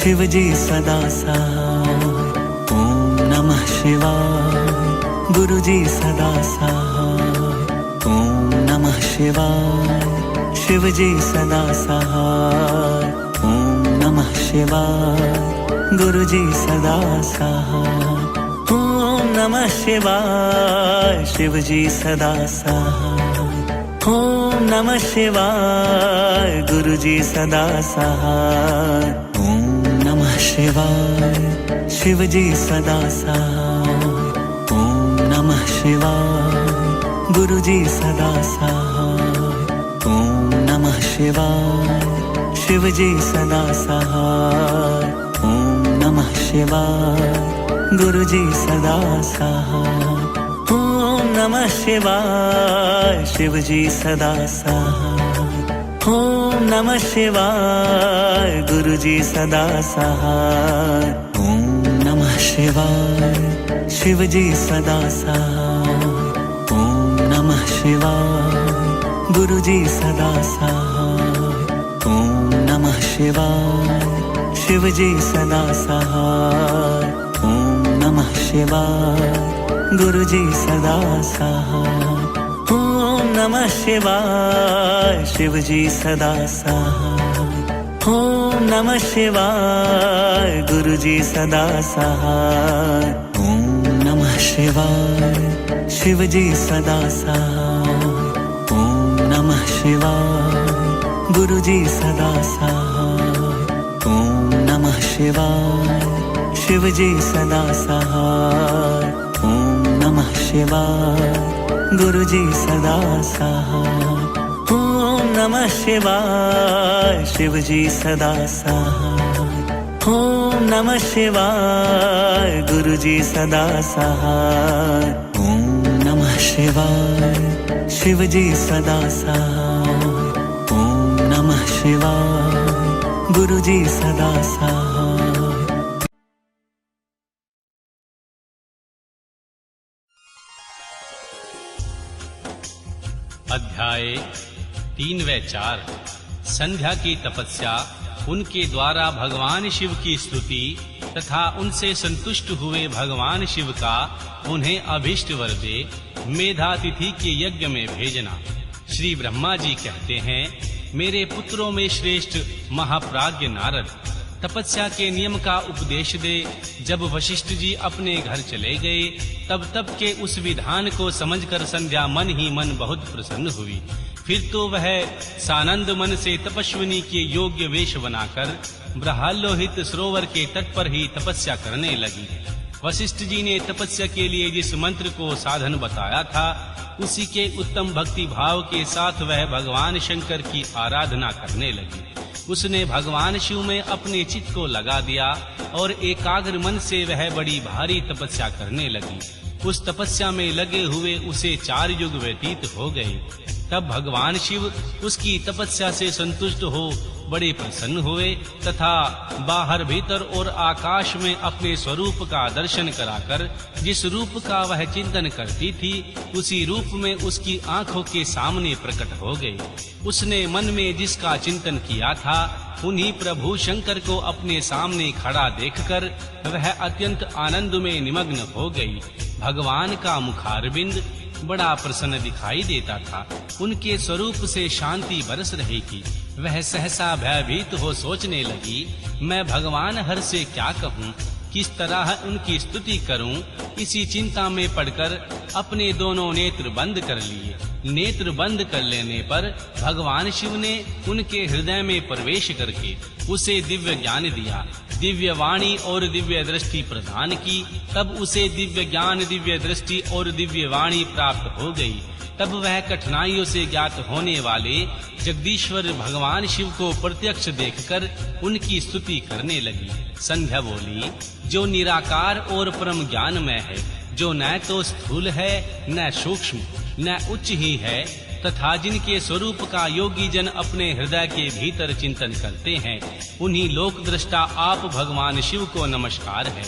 शिव जी सदा सहाय। ओम नमः शिवाय। गुरु जी सदा सहाय। ओम नमः शिवाय। शिव जी सदा सहाय। ओम नमः शिवाय। गुरु जी सदा सहाय। ओम नमः शिवाय। शिव जी सदा सहाय। ओम नमः शिवाय। गुरु जी सदा सहाय। ओम नमः शिवाय। शिव जी सदा सहाय। ओम नमः शिवाय। गुरु जी सदा सहाय। ओम नमः शिवाय। शिव जी सदा सहाय। ओम नमः शिवाय। गुरु जी सदा सहाय। ओम नमः शिवाय। शिव जी सदा सहाय। ओम नमः शिवाय। गुरु जी सदा सहाय। ओम नमः शिवाय। शिव जी सदा सहाय। ओम नमः शिवाय। गुरु जी सदा सहाय। ओम नमः शिवाय। शिव जी सदा सहाय। ओम नमः शिवाय। गुरु जी सदा सहाय। ओम नमः शिवाय। शिव जी सदा सहाय। ओम नमः शिवाय। गुरु जी सदा सहाय। ओम नमः शिवाय। शिव जी सदा सहाय। ओम नमः शिवाय। गुरु जी सदा सहाय। ओम नमः शिवाय। शिव जी सदा सहाय। ओम नमः शिवाय। गुरु जी सदा सहाय। ओम नमः शिवाय। शिव जी सदा सहाय। ओम नमः शिवाय। गुरु जी सदा सहाय। ओम नमः शिवाय। शिव जी सदा सहाय। ओम नमः शिवाय। गुरु जी सदा सहाय। अध्याय 3 व 4 संध्या की तपस्या, उनके द्वारा भगवान शिव की स्तुति तथा उनसे संतुष्ट हुए भगवान शिव का उन्हें अभिष्ट वर दे मेधा तिथि के यज्ञ में भेजना। श्री ब्रह्मा जी कहते हैं, मेरे पुत्रों में श्रेष्ठ महाप्राज्ञ नारद, तपस्या के नियम का उपदेश दे। जब वशिष्ठ जी अपने घर चले गए, तब के उस विधान को समझकर संध्या मन ही मन बहुत प्रसन्न हुई। फिर तो वह सानंद मन से तपस्विनी के योग्य वेश बनाकर ब्रह्मलोहित सरोवर के तट पर ही तपस्या करने लगी। वशिष्ठ जी ने तपस्या के लिए जिस मंत्र को साधन बताया था, उसी के उत्तम भक्ति भाव के साथ वह भगवान शंकर की आराधना करने लगी। उसने भगवान शिव में अपने चित्त को लगा दिया और एकाग्र मन से वह बड़ी भारी तपस्या करने लगी। उस तपस्या में लगे हुए उसे 4 युग व्यतीत हो गए। तब भगवान शिव उसकी तपस्या से संतुष्ट हो बड़े प्रसन्न हुए तथा बाहर भीतर और आकाश में अपने स्वरूप का दर्शन कराकर जिस रूप का वह चिंतन करती थी, उसी रूप में उसकी आंखों के सामने प्रकट हो गए। उसने मन में जिसका चिंतन किया था, उन्हीं प्रभु शंकर को अपने सामने खड़ा देखकर वह अत्यंत आनंद में निमग्न हो गई। भगवान का मुखारविंद बड़ा प्रसन्न दिखाई देता था। उनके स्वरूप से शांति बरस रही थी। वह सहसा भयभीत हो सोचने लगी, मैं भगवान हर से क्या कहूँ, किस तरह उनकी स्तुति करूं। इसी चिंता में पड़कर अपने दोनों नेत्र बंद कर लिए। नेत्र बंद कर लेने पर भगवान शिव ने उनके हृदय में प्रवेश करके उसे दिव्य ज्ञान दिया, दिव्य वाणी और दिव्य दृष्टि प्रदान की। तब उसे दिव्य ज्ञान, दिव्य दृष्टि और दिव्य वाणी प्राप्त हो गई। तब वह कठिनाइयों से ज्ञात होने वाले जगदीश्वर भगवान शिव को प्रत्यक्ष देखकर उनकी स्तुति करने लगी। संध्या बोली, जो निराकार और परम ज्ञानमय है, जो न तो स्थूल है न सूक्ष्म न उच्च ही है, तथा जिनके स्वरूप का योगी जन अपने हृदय के भीतर चिंतन करते हैं, उन्हीं लोक दृष्टा आप भगवान शिव को नमस्कार है।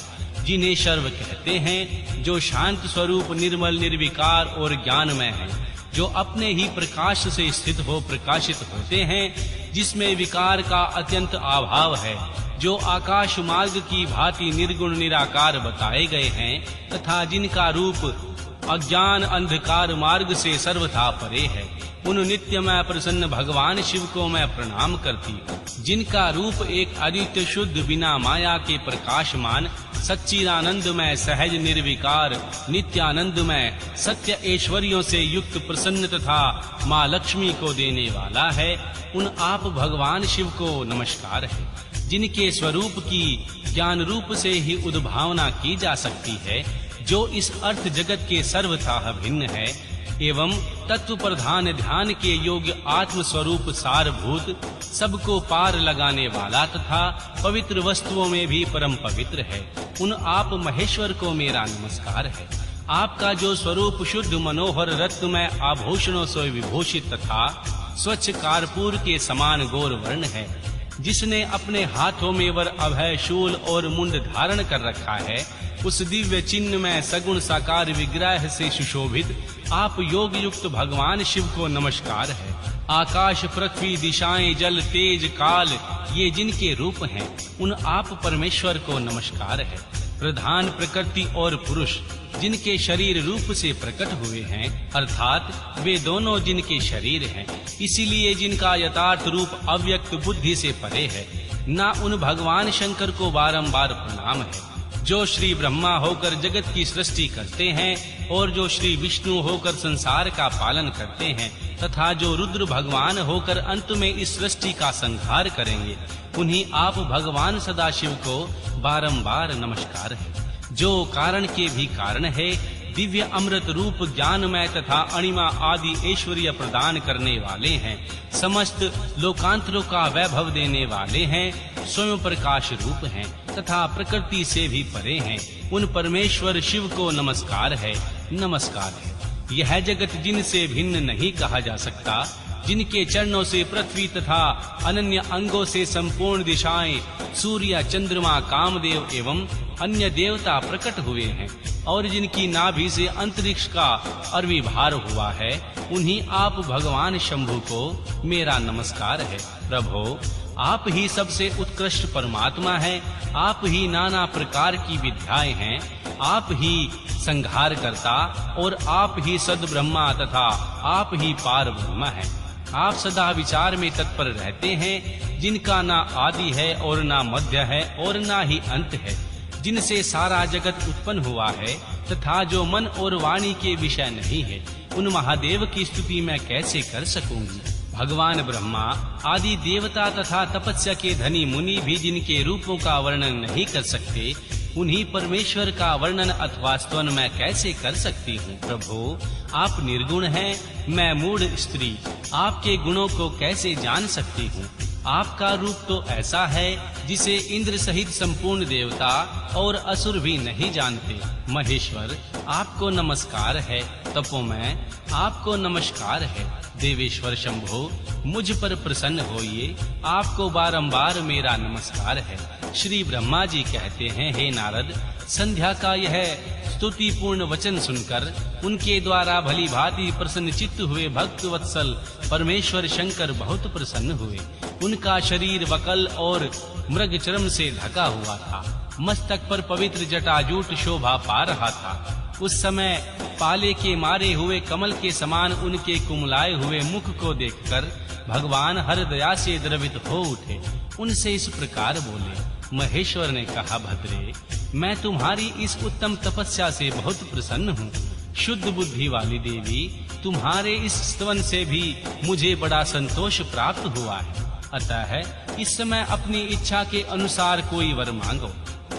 जिन्हें सर्व कहते हैं, जो शांत स्वरूप, निर्मल, निर्विकार और ज्ञानमय है, जो अपने ही प्रकाश से स्थित हो प्रकाशित होते हैं, जिसमें विकार का अत्यंत अभाव है, जो आकाश मार्ग की भांति निर्गुण निराकार बताए गए हैं तथा जिनका रूप अज्ञान अंधकार मार्ग से सर्वथा परे है, उन नित्यमय प्रसन्न भगवान शिव को मैं प्रणाम करती हूँ, जिनका रूप एक आदित्य शुद्ध बिना माया के प्रकाशमान सच्चिदानंदमय सहज निर्विकार नित्यानंदमय सत्य ऐश्वर्यों से युक्त प्रसन्न तथा माँ लक्ष्मी को देने वाला है, उन आप भगवान शिव को नमस्कार है, जिनके स्वरूप की ज्ञान रूप से ही उद्भावना की जा सकती है, जो इस अर्थ जगत के सर्वथा भिन्न है एवं तत्व प्रधान ध्यान के योग्य आत्म स्वरूप सारभूत सबको पार लगाने वाला तथा पवित्र वस्तुओं में भी परम पवित्र है, उन आप महेश्वर को मेरा नमस्कार है। आपका जो स्वरूप शुद्ध मनोहर रत्नमय आभूषणों से विभूषित तथा स्वच्छ कारपूर के समान गौर वर्ण है, जिसने अपने हाथों में वर अभय शूल और मुंड धारण कर रखा है, उस दिव्य चिन्ह में सगुण साकार विग्रह से सुशोभित आप योग युक्त भगवान शिव को नमस्कार है। आकाश पृथ्वी दिशाएं जल तेज काल ये जिनके रूप हैं, उन आप परमेश्वर को नमस्कार है। प्रधान प्रकृति और पुरुष जिनके शरीर रूप से प्रकट हुए हैं, अर्थात वे दोनों जिनके शरीर हैं, इसीलिए जिनका यथार्थ रूप अव्यक्त बुद्धि से परे है, ना उन भगवान शंकर को बारंबार प्रणाम है, जो श्री ब्रह्मा होकर जगत की सृष्टि करते हैं और जो श्री विष्णु होकर संसार का पालन करते हैं तथा जो रुद्र भगवान होकर अंत में इस सृष्टि का संहार करेंगे, उन्हीं आप भगवान सदाशिव को बारंबार नमस्कार है, जो कारण के भी कारण है, दिव्य अमृत रूप ज्ञानमय तथा अणिमा आदि ऐश्वर्य प्रदान करने वाले हैं, समस्त लोकांतरों का वैभव देने वाले हैं, स्वयं प्रकाश रूप हैं तथा प्रकृति से भी परे हैं, उन परमेश्वर शिव को नमस्कार है, नमस्कार है। यह जगत जिनसे भिन्न नहीं कहा जा सकता, जिनके चरणों से पृथ्वी तथा अनन्य अंगों से संपूर्ण दिशाएं, सूर्य चंद्रमा कामदेव एवं अन्य देवता प्रकट हुए हैं और जिनकी नाभि से अंतरिक्ष का आविर्भाव हुआ है, उन्हीं आप भगवान शंभु को मेरा नमस्कार है। प्रभो, आप ही सबसे उत्कृष्ट परमात्मा हैं, आप ही नाना प्रकार की विद्याएं हैं, आप ही संहार करता और आप ही सद ब्रह्मा तथा आप ही पार ब्रह्म हैं। आप सदा विचार में तत्पर रहते हैं, जिनका ना आदि है और ना मध्य है और ना ही अंत है, जिनसे सारा जगत उत्पन्न हुआ है तथा जो मन और वाणी के विषय नहीं है, उन महादेव की स्तुति मैं कैसे कर सकूंगी। भगवान ब्रह्मा आदि देवता तथा तपस्या के धनी मुनि भी जिनके रूपों का वर्णन नहीं कर सकते, उन्हीं परमेश्वर का वर्णन अथवा स्तवन मैं कैसे कर सकती हूँ। प्रभु, आप निर्गुण हैं, मैं मूढ़ स्त्री आपके गुणों को कैसे जान सकती हूँ। आपका रूप तो ऐसा है जिसे इंद्र सहित संपूर्ण देवता और असुर भी नहीं जानते। महेश्वर, आपको नमस्कार है। तपोमय, आपको नमस्कार है। देवेश्वर शंभो, मुझ पर प्रसन्न होइए, आपको बारंबार मेरा नमस्कार है। श्री ब्रह्मा जी कहते हैं, हे नारद, संध्या का यह स्तुति पूर्ण वचन सुनकर उनके द्वारा भली भांति प्रसन्न चित्त हुए भक्त वत्सल परमेश्वर शंकर बहुत प्रसन्न हुए। उनका शरीर वकल और मृग चर्म से ढका हुआ था, मस्तक पर पवित्र जटाजूट शोभा पा रहा था। उस समय पाले के मारे हुए कमल के समान उनके कुमलाए हुए मुख को देखकर भगवान हर दया से द्रवित हो उठे। उनसे इस प्रकार बोले। महेश्वर ने कहा, भद्रे, मैं तुम्हारी इस उत्तम तपस्या से बहुत प्रसन्न हूँ। शुद्ध बुद्धि वाली देवी, तुम्हारे इस स्तवन से भी मुझे बड़ा संतोष प्राप्त हुआ है। अतः इस समय अपनी इच्छा के अनुसार कोई वर मांगो।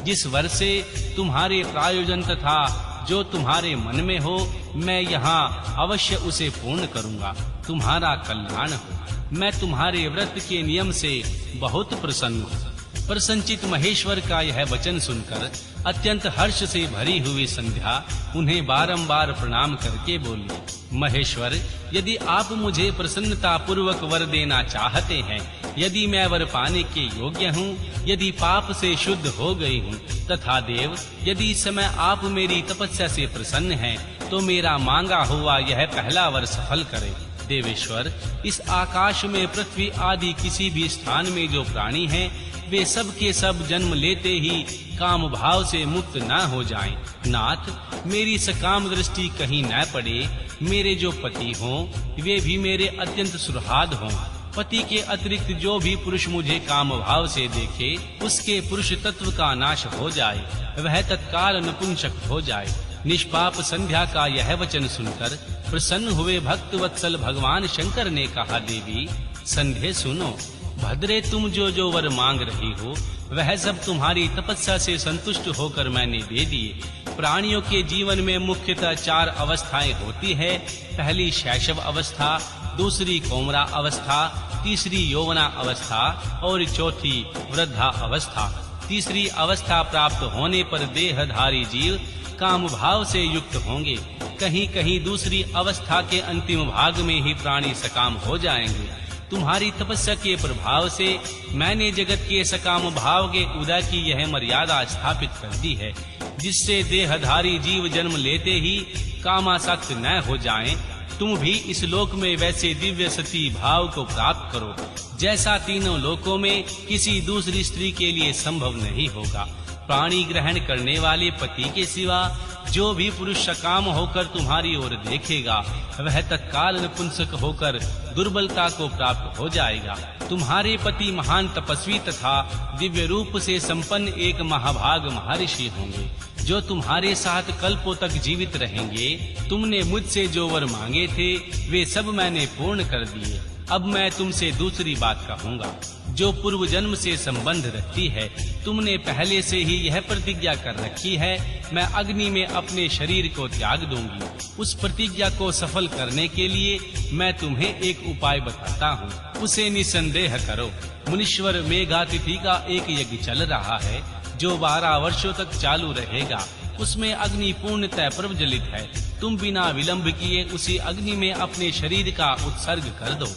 जिस वर से तुम्हारे प्रायोजन तथा जो तुम्हारे मन में हो, मैं यहाँ अवश्य उसे पूर्ण करूँगा। तुम्हारा कल्याण हो। मैं तुम्हारे व्रत के नियम से बहुत प्रसन्न हूँ। प्रसन्नचित महेश्वर का यह वचन सुनकर अत्यंत हर्ष से भरी हुई संध्या उन्हें बारंबार प्रणाम करके बोली, महेश्वर, यदि आप मुझे प्रसन्नता पूर्वक वर देना चाहते हैं, यदि मैं वर पाने के योग्य हूँ, यदि पाप से शुद्ध हो गई हूँ, तथा देव, यदि इस समय आप मेरी तपस्या से प्रसन्न हैं, तो मेरा मांगा हुआ यह पहला वर सफल करें। देवेश्वर, इस आकाश में पृथ्वी आदि किसी भी स्थान में जो प्राणी हैं, वे सब के सब जन्म लेते ही काम भाव से मुक्त न हो जाएं। नाथ, मेरी सकाम दृष्टि कहीं न पड़े। मेरे जो पति हों वे भी मेरे अत्यंत सुहृद हों। पति के अतिरिक्त जो भी पुरुष मुझे काम भाव से देखे, उसके पुरुष तत्व का नाश हो जाए, वह तत्काल नपुंसक हो जाए। निष्पाप संध्या का यह वचन सुनकर प्रसन्न हुए भक्त वत्सल भगवान शंकर ने कहा, देवी संध्या सुनो, भद्रे तुम जो वर मांग रही हो वह सब तुम्हारी तपस्या से संतुष्ट होकर मैंने दे दिए। प्राणियों के जीवन में मुख्यतः 4 अवस्थाएं होती है। पहली शैशव अवस्था, दूसरी कौमरा अवस्था, तीसरी यौवना अवस्था और चौथी वृद्धा अवस्था। तीसरी अवस्था प्राप्त होने पर देहधारी जीव काम भाव से युक्त होंगे। कहीं-कहीं दूसरी अवस्था के अंतिम भाग में ही प्राणी सकाम हो जाएंगे। तुम्हारी तपस्या के प्रभाव से मैंने जगत के सकाम भाव के उदय की यह मर्यादा स्थापित कर दी है, जिससे देहधारी जीव जन्म लेते ही कामासक्त न हो जाएं। तुम भी इस लोक में वैसे दिव्य सती भाव को प्राप्त करो, जैसा तीनों लोकों में किसी दूसरी स्त्री के लिए संभव नहीं होगा। प्राणी ग्रहण करने वाले पति के सिवा जो भी पुरुष सकाम होकर तुम्हारी ओर देखेगा, वह तत्काल नपुंसक होकर दुर्बलता को प्राप्त हो जाएगा। तुम्हारे पति महान तपस्वी तथा दिव्य रूप से संपन्न एक महाभाग महर्षि होंगे, जो तुम्हारे साथ कल्पों तक जीवित रहेंगे। तुमने मुझसे जो वर मांगे थे वे सब मैंने पूर्ण कर दिए। अब मैं तुमसे दूसरी बात कहूँगा, जो पूर्व जन्म से संबंध रखती है। तुमने पहले से ही यह प्रतिज्ञा कर रखी है, मैं अग्नि में अपने शरीर को त्याग दूंगी। उस प्रतिज्ञा को सफल करने के लिए मैं तुम्हें एक उपाय बताता हूँ, उसे निसंदेह करो। मुनीश्वर मेघातिथि का एक यज्ञ चल रहा है, जो 12 वर्षों तक चालू रहेगा। उसमें अग्नि पूर्णतः प्रज्वलित है। तुम बिना विलंब किए उसी अग्नि में अपने शरीर का उत्सर्ग कर दो।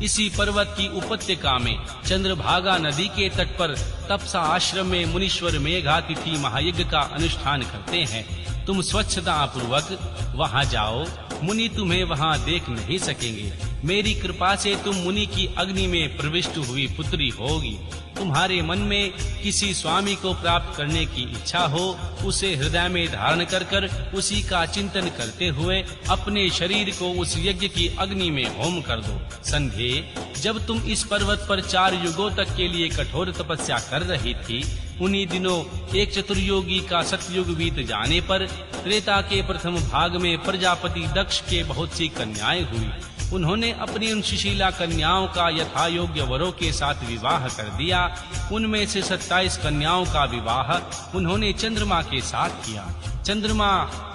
इसी पर्वत की उपत्यका में चंद्रभागा नदी के तट पर तपसा आश्रम में मुनीश्वर मेघातिथि महायज्ञ का अनुष्ठान करते हैं। तुम स्वच्छता पूर्वक वहां जाओ, मुनि तुम्हें वहां देख नहीं सकेंगे। मेरी कृपा से तुम मुनि की अग्नि में प्रविष्ट हुई पुत्री होगी। तुम्हारे मन में किसी स्वामी को प्राप्त करने की इच्छा हो, उसे हृदय में धारण कर उसी का चिंतन करते हुए अपने शरीर को उस यज्ञ की अग्नि में होम कर दो। संध्या, जब तुम इस पर्वत पर 4 युगों तक के लिए कठोर तपस्या कर रही थी, उन्हीं दिनों एक चतुर्योगी का सतयुग बीत जाने पर त्रेता के प्रथम भाग में प्रजापति दक्ष के बहुत सी कन्याएं हुई। उन्होंने अपनी उन सुशीला कन्याओं का यथा योग्य वरों के साथ विवाह कर दिया। उनमें से 27 कन्याओं का विवाह उन्होंने चंद्रमा के साथ किया। चंद्रमा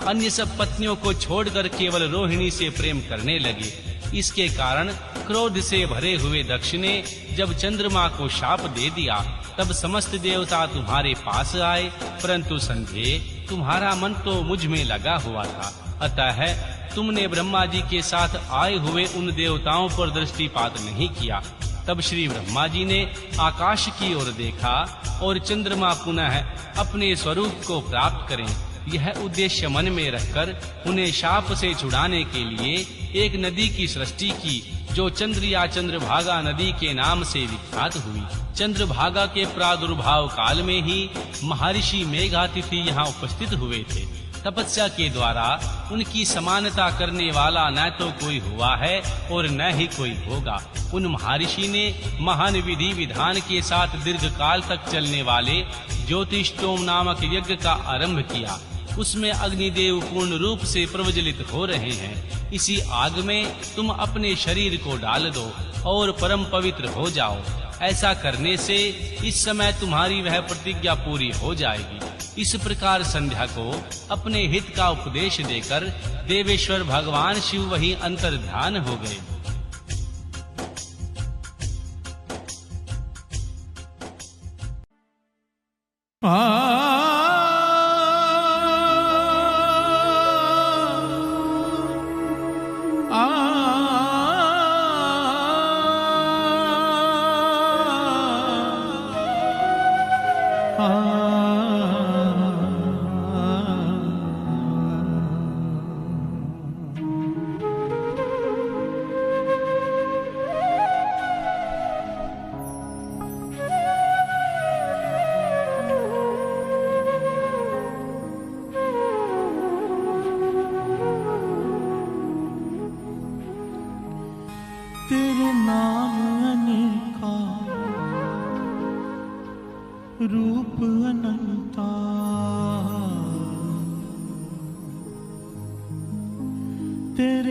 अन्य सब पत्नियों को छोड़कर केवल रोहिणी से प्रेम करने लगे। इसके कारण क्रोध से भरे हुए दक्ष ने जब चंद्रमा को शाप दे दिया, तब समस्त देवता तुम्हारे पास आए, परंतु संध्या, तुम्हारा मन तो मुझ में लगा हुआ था। अतः तुमने ब्रह्मा जी के साथ आए हुए उन देवताओं पर दृष्टिपात नहीं किया। तब श्री ब्रह्मा जी ने आकाश की ओर देखा और चंद्रमा पुनः अपने स्वरूप को प्राप्त करें, यह उद्देश्य मन में रखकर उन्हें शाप से छुड़ाने के लिए एक नदी की सृष्टि की, जो चंद्र या चंद्रभागा नदी के नाम से विख्यात हुई। चंद्रभागा के प्रादुर्भाव काल में ही महर्षि मेघातिथि यहाँ उपस्थित हुए थे। तपस्या के द्वारा उनकी समानता करने वाला न तो कोई हुआ है और न ही कोई होगा। उन महर्षि ने महान विधि विधान के साथ दीर्घ काल तक चलने वाले ज्योतिष्टोम नामक यज्ञ का आरंभ किया। उसमें अग्निदेव पूर्ण रूप से प्रज्वलित हो रहे हैं। इसी आग में तुम अपने शरीर को डाल दो और परम पवित्र हो जाओ। ऐसा करने से इस समय तुम्हारी वह प्रतिज्ञा पूरी हो जाएगी। इस प्रकार संध्या को अपने हित का उपदेश देकर देवेश्वर भगवान शिव वहीं अंतर्ध्यान हो गए।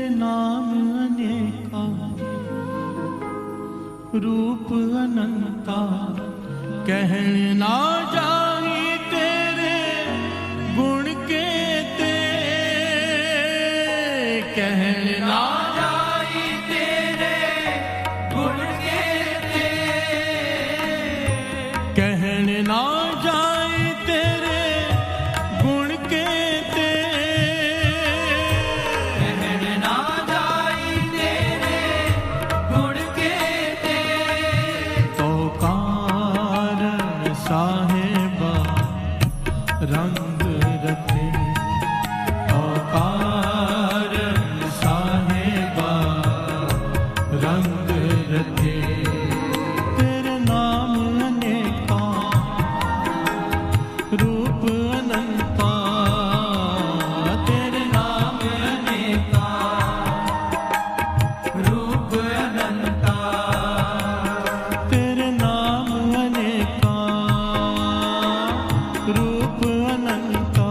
तेरे नाम अनेका, रूप अनंता, कहना जाई तेरे गुण केते, कहना जाई तेरे गुण केते, कहना जाई तेरे गुण केते, कहना जाई तेरे गुण केते, तो कारण साहेबा रंग रते, तो कारण साहेबा रंग रते, तेरे नाम अनेका, रूप अनंता, तेरे नाम अनेका, रूप अनंता, तेरे नाम अनेका, रूप अनंता,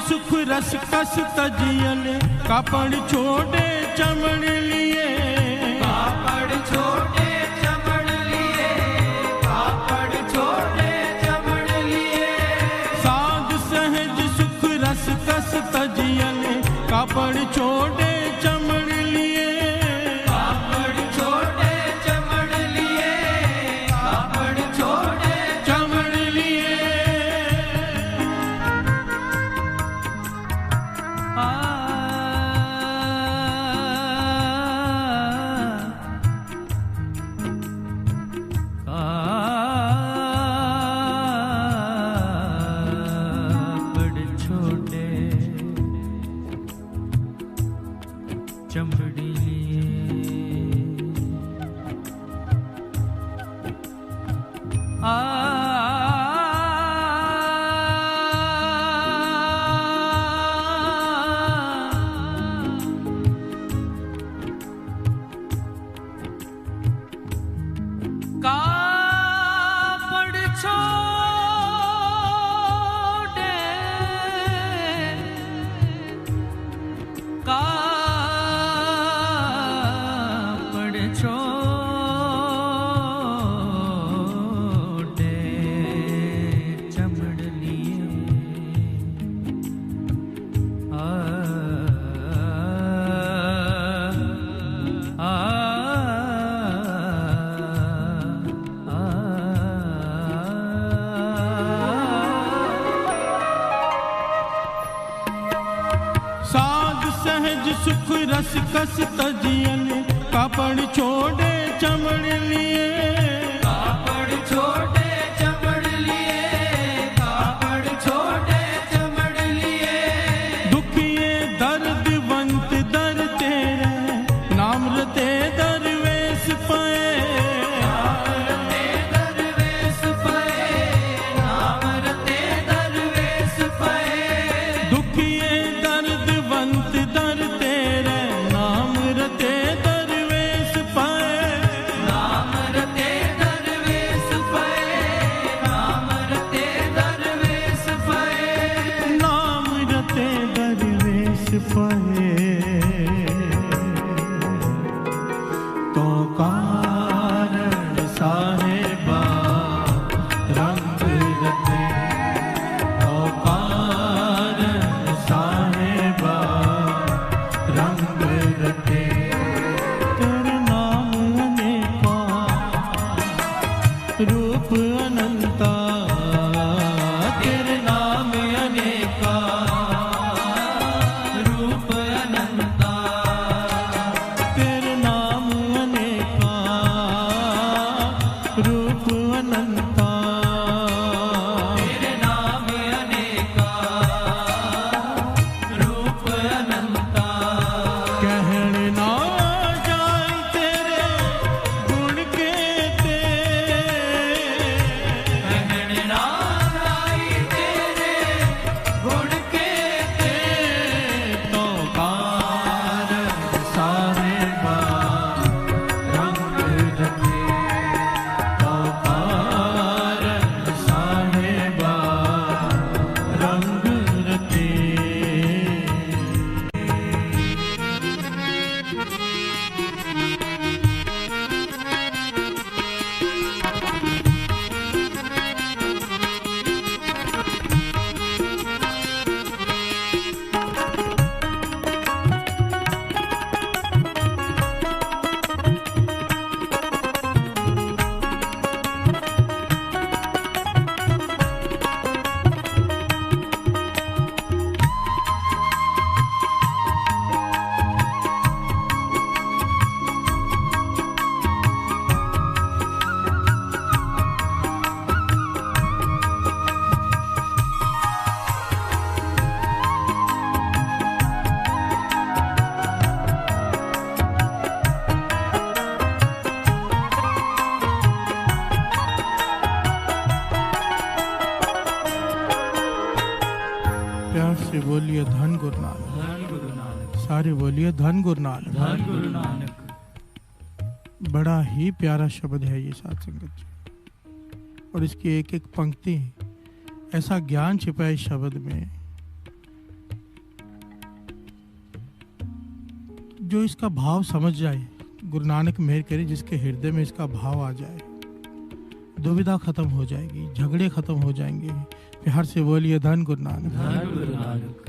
सुख रस कस तजियले कापड़ छोड़े चमड़ लिए कापड़ छोटे चमड़ लिए कापड़ छोटे चमड़ लिए साध सहज सुख रस कस तजियले कापड़ छोड़े चमड़ लिए कापड़ छोटे चमड़ लिए कापड़ छोटे चमड़ लिए कापड़ छोटे चमड़ी लिए कापड़ छोड़े कापड़ छोड़े चमड़ लिए साध सहज सुख रस कस तजियले कापड़ छोड़े चमड़ लिए कापड़ छोटे चमड़ लिए कापड़ छोटे चमड़ लिए दुखिए दर्दवंत दर तेरे नाम रते दरवेश पाए रते दरवेश पाए नाम रते दरवेश पाए दुखिए दर्दवंत दर तेरे नाम रते दरवेश पाए नाम रते दरवेश पाए नाम रते दरवेश पाए नाम रते दरवेश पाए तो कारण साहेबा रंग रते तो कारण साहेबा रंग रते तेरे नाम अनेका रूप अनंता तेरे नाम अनेका रूप अनंता तेरे नाम अनेका रूप अनंता तेरे नाम अनेका रूप अनंता कहण ना जाए तेरे गुण केते कहन ना आई तेरे गुण केते तो कारण साहेबा रंग रते तो कारण साहेबा रंग रते प्यार से बोलिए धन गुरु नानक, धन गुरु नानक, सारे बोलिए धन गुरु नानक। धन गुरु नानक। बड़ा ही प्यारा शब्द है ये साध संगत जी, और इसकी एक एक पंक्ति ऐसा ज्ञान छिपा है इस शब्द में जो इसका भाव समझ जाए, गुरु नानक मेहर करे जिसके हृदय में इसका भाव आ जाए, दुविधा खत्म हो जाएगी, झगड़े खत्म हो जाएंगे। प्यार से बोलिए धन गुरु नानक। धन गुरु नानक।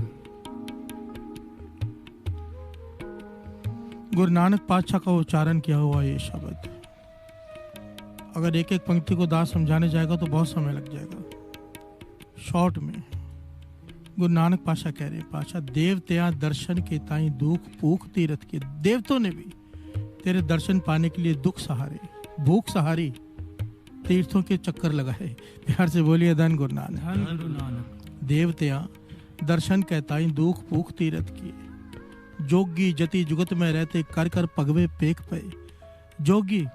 गुरु नानक पातशाह का उच्चारण किया हुआ ये शब्द, अगर एक एक पंक्ति को दास समझाने जाएगा तो बहुत समय लग जाएगा। शॉर्ट में गुरु नानक पातशाह कह रहे, पातशाह देवत्या दर्शन के ताई दुख भूख तीरथ के, देवतों ने भी तेरे दर्शन पाने के लिए दुख सहारे, भूख सहारी, तीर्थों के चक्कर लगाए। प्यार से बोलिए धन गुरु नानक। धन गुरु नानक। देवत्या दर्शन के ताई दुख भूख तीरथ किए, जोगी जति जुगत में रहते कर कर पगवे पेक पे। जोगी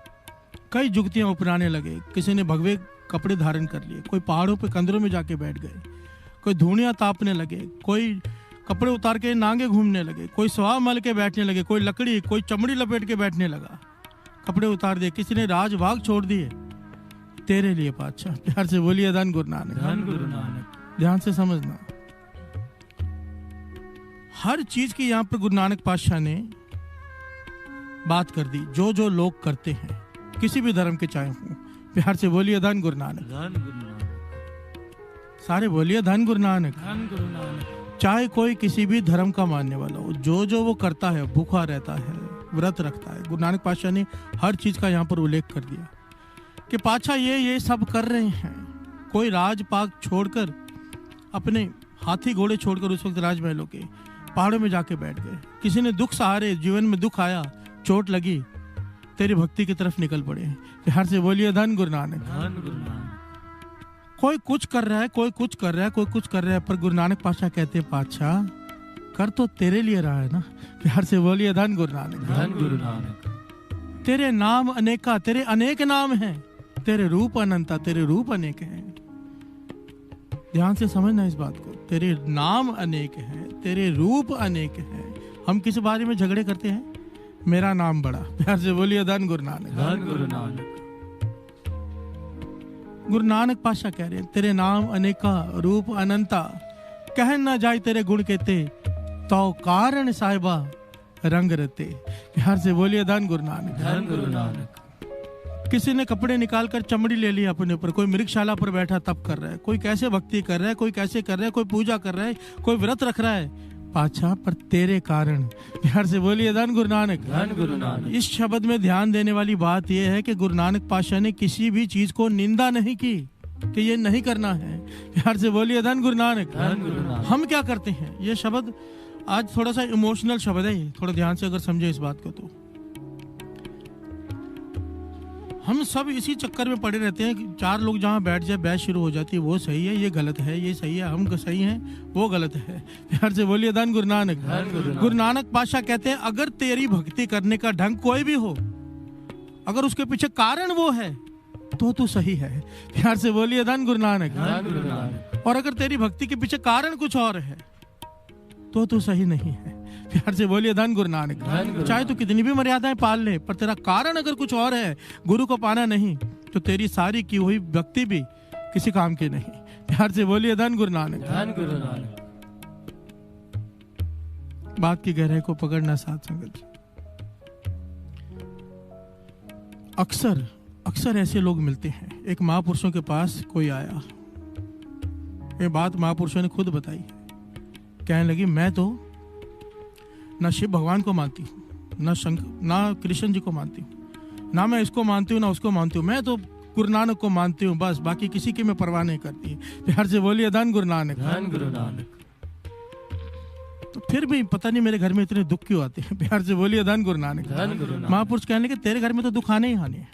कई जुगतियां उपनाने लगे, किसी ने भगवे कपड़े धारण कर लिए, कोई पहाड़ों पे कंदरों में जाके बैठ गए, कोई धूणियां तापने लगे, कोई कपड़े उतार के नांगे घूमने लगे, कोई स्वाह मल के बैठने लगे, कोई लकड़ी कोई चमड़ी लपेट के बैठने लगा, कपड़े उतार दिए, किसी ने राज भाग छोड़ दिए तेरे लिए पातशाह। प्यार से बोलिए धन गुरु नानक। धन गुरु नानक। ध्यान से समझना, हर चीज की यहाँ पर गुरु नानक पातशाह ने बात कर दी, जो जो लोग करते हैं किसी भी धर्म के चाहे हों। प्यार से बोलिए धन गुरु नानक। धन गुरु नानक। सारे बोलिए धन गुरु नानक। धन गुरु नानक। चाहे कोई किसी भी धर्म का मानने वाला हो, जो जो वो करता है, भूखा रहता है, व्रत रखता है, गुरु नानक पातशाह ने हर चीज का यहाँ पर उल्लेख कर दिया कि पातशाह ये सब कर रहे हैं। कोई राजपाग छोड़कर, अपने हाथी घोड़े छोड़कर उस वक्त राजमहलों के पहाड़ों में जाके बैठ गए, किसी ने दुख सहारे, जीवन में दुख आया, चोट लगी, तेरी भक्ति की तरफ निकल पड़े। प्यार से बोलिए धन गुरु नानक। धन गुरु नानक। कोई कुछ कर रहा है, कोई कुछ कर रहा है, कोई कुछ कर रहा है, पर गुरु नानक पातशाह कहते हैं पातशाह कर तो तेरे लिए रहा है ना। प्यार से बोलिए धन गुरु नानक। धन गुरु नानक। तेरे नाम अनेका, तेरे अनेक नाम हैं, तेरे रूप अनंता, तेरे रूप अनेक हैं। ध्यान से समझना इस बात को, तेरे नाम अनेक हैं, तेरे रूप अनेक हैं। हम किस बारे में झगड़े करते हैं? मेरा नाम बड़ा। प्यार से बोलिए धन गुरु नानक। धन गुरु नानक। गुरु नानक पातशाह कह रहे हैं तेरे नाम अनेका, रूप अनंता, कह न जाए तेरे गुण कहते, तो कारण साहिबा रंग रते। प्यार से बोलिए धन गुरु नानक। धन गुरु नानक। किसी ने कपड़े निकाल कर चमड़ी ले ली अपने ऊपर, कोई मृगशाला पर बैठा तप कर रहा है, कोई कैसे भक्ति कर रहा है, कोई कैसे कर रहा है, कोई पूजा कर रहा है, कोई व्रत रख रहा है, पातशाह पर तेरे कारण। प्यार से बोलिए धन गुरु नानक। धन गुरु नानक। इस शब्द में ध्यान देने वाली बात यह है कि गुरु नानक पातशाह ने किसी भी चीज को निंदा नहीं की कि ये नहीं करना है। प्यार से बोलिए धन गुरु नानक। धन गुरु नानक। हम क्या करते हैं, ये शब्द आज थोड़ा सा इमोशनल शब्द है, थोड़ा ध्यान से अगर समझे इस बात को, तो हम सब इसी चक्कर में पड़े रहते हैं कि चार लोग जहाँ बैठ जाए बहस शुरू हो जाती है, वो सही है, ये गलत है, ये सही है, हम सही हैं, वो गलत है। प्यार से बोलिए धन गुरु नानक। गुरु नानक पातशाह कहते हैं अगर तेरी भक्ति करने का ढंग कोई भी हो, अगर उसके पीछे कारण वो है तो तू सही है। प्यार से बोलिए धन गुरु नानक। धन गुरु नानक। और अगर तेरी भक्ति के पीछे कारण कुछ और है तो तू सही नहीं है। प्यार से बोलिए धन गुरु नानक। चाहे तू कितनी भी मर्यादाएं पाल ले, पर तेरा कारण अगर कुछ और है, गुरु को पाना नहीं, तो तेरी सारी की हुई भक्ति भी किसी काम की नहीं। प्यार से बोलिए धन गुरु नानक। धन गुरु नानक। बात की गहराई को पकड़ना साथ संगत। अक्सर ऐसे लोग मिलते हैं। एक महापुरुषों के पास कोई आया, ये बात महापुरुषों ने खुद बताई, कहने लगी मैं तो ना शिव भगवान को मानती हूँ, ना कृष्ण जी को मानती हूँ, ना मैं इसको मानती हूँ, ना उसको मानती हूँ, मैं तो गुरु नानक को मानती हूँ, बस बाकी किसी की मैं परवाह नहीं करती। प्यार से बोलिए धन गुरु नानक। धन गुरु नानक। तो फिर भी पता नहीं मेरे घर में इतने दुख क्यों आते हैं। प्यार से बोलिए धन गुरु नानक। धन गुरु नानक। महापुरुष कहने लगे तेरे घर में तो दुख आने ही आने हैं,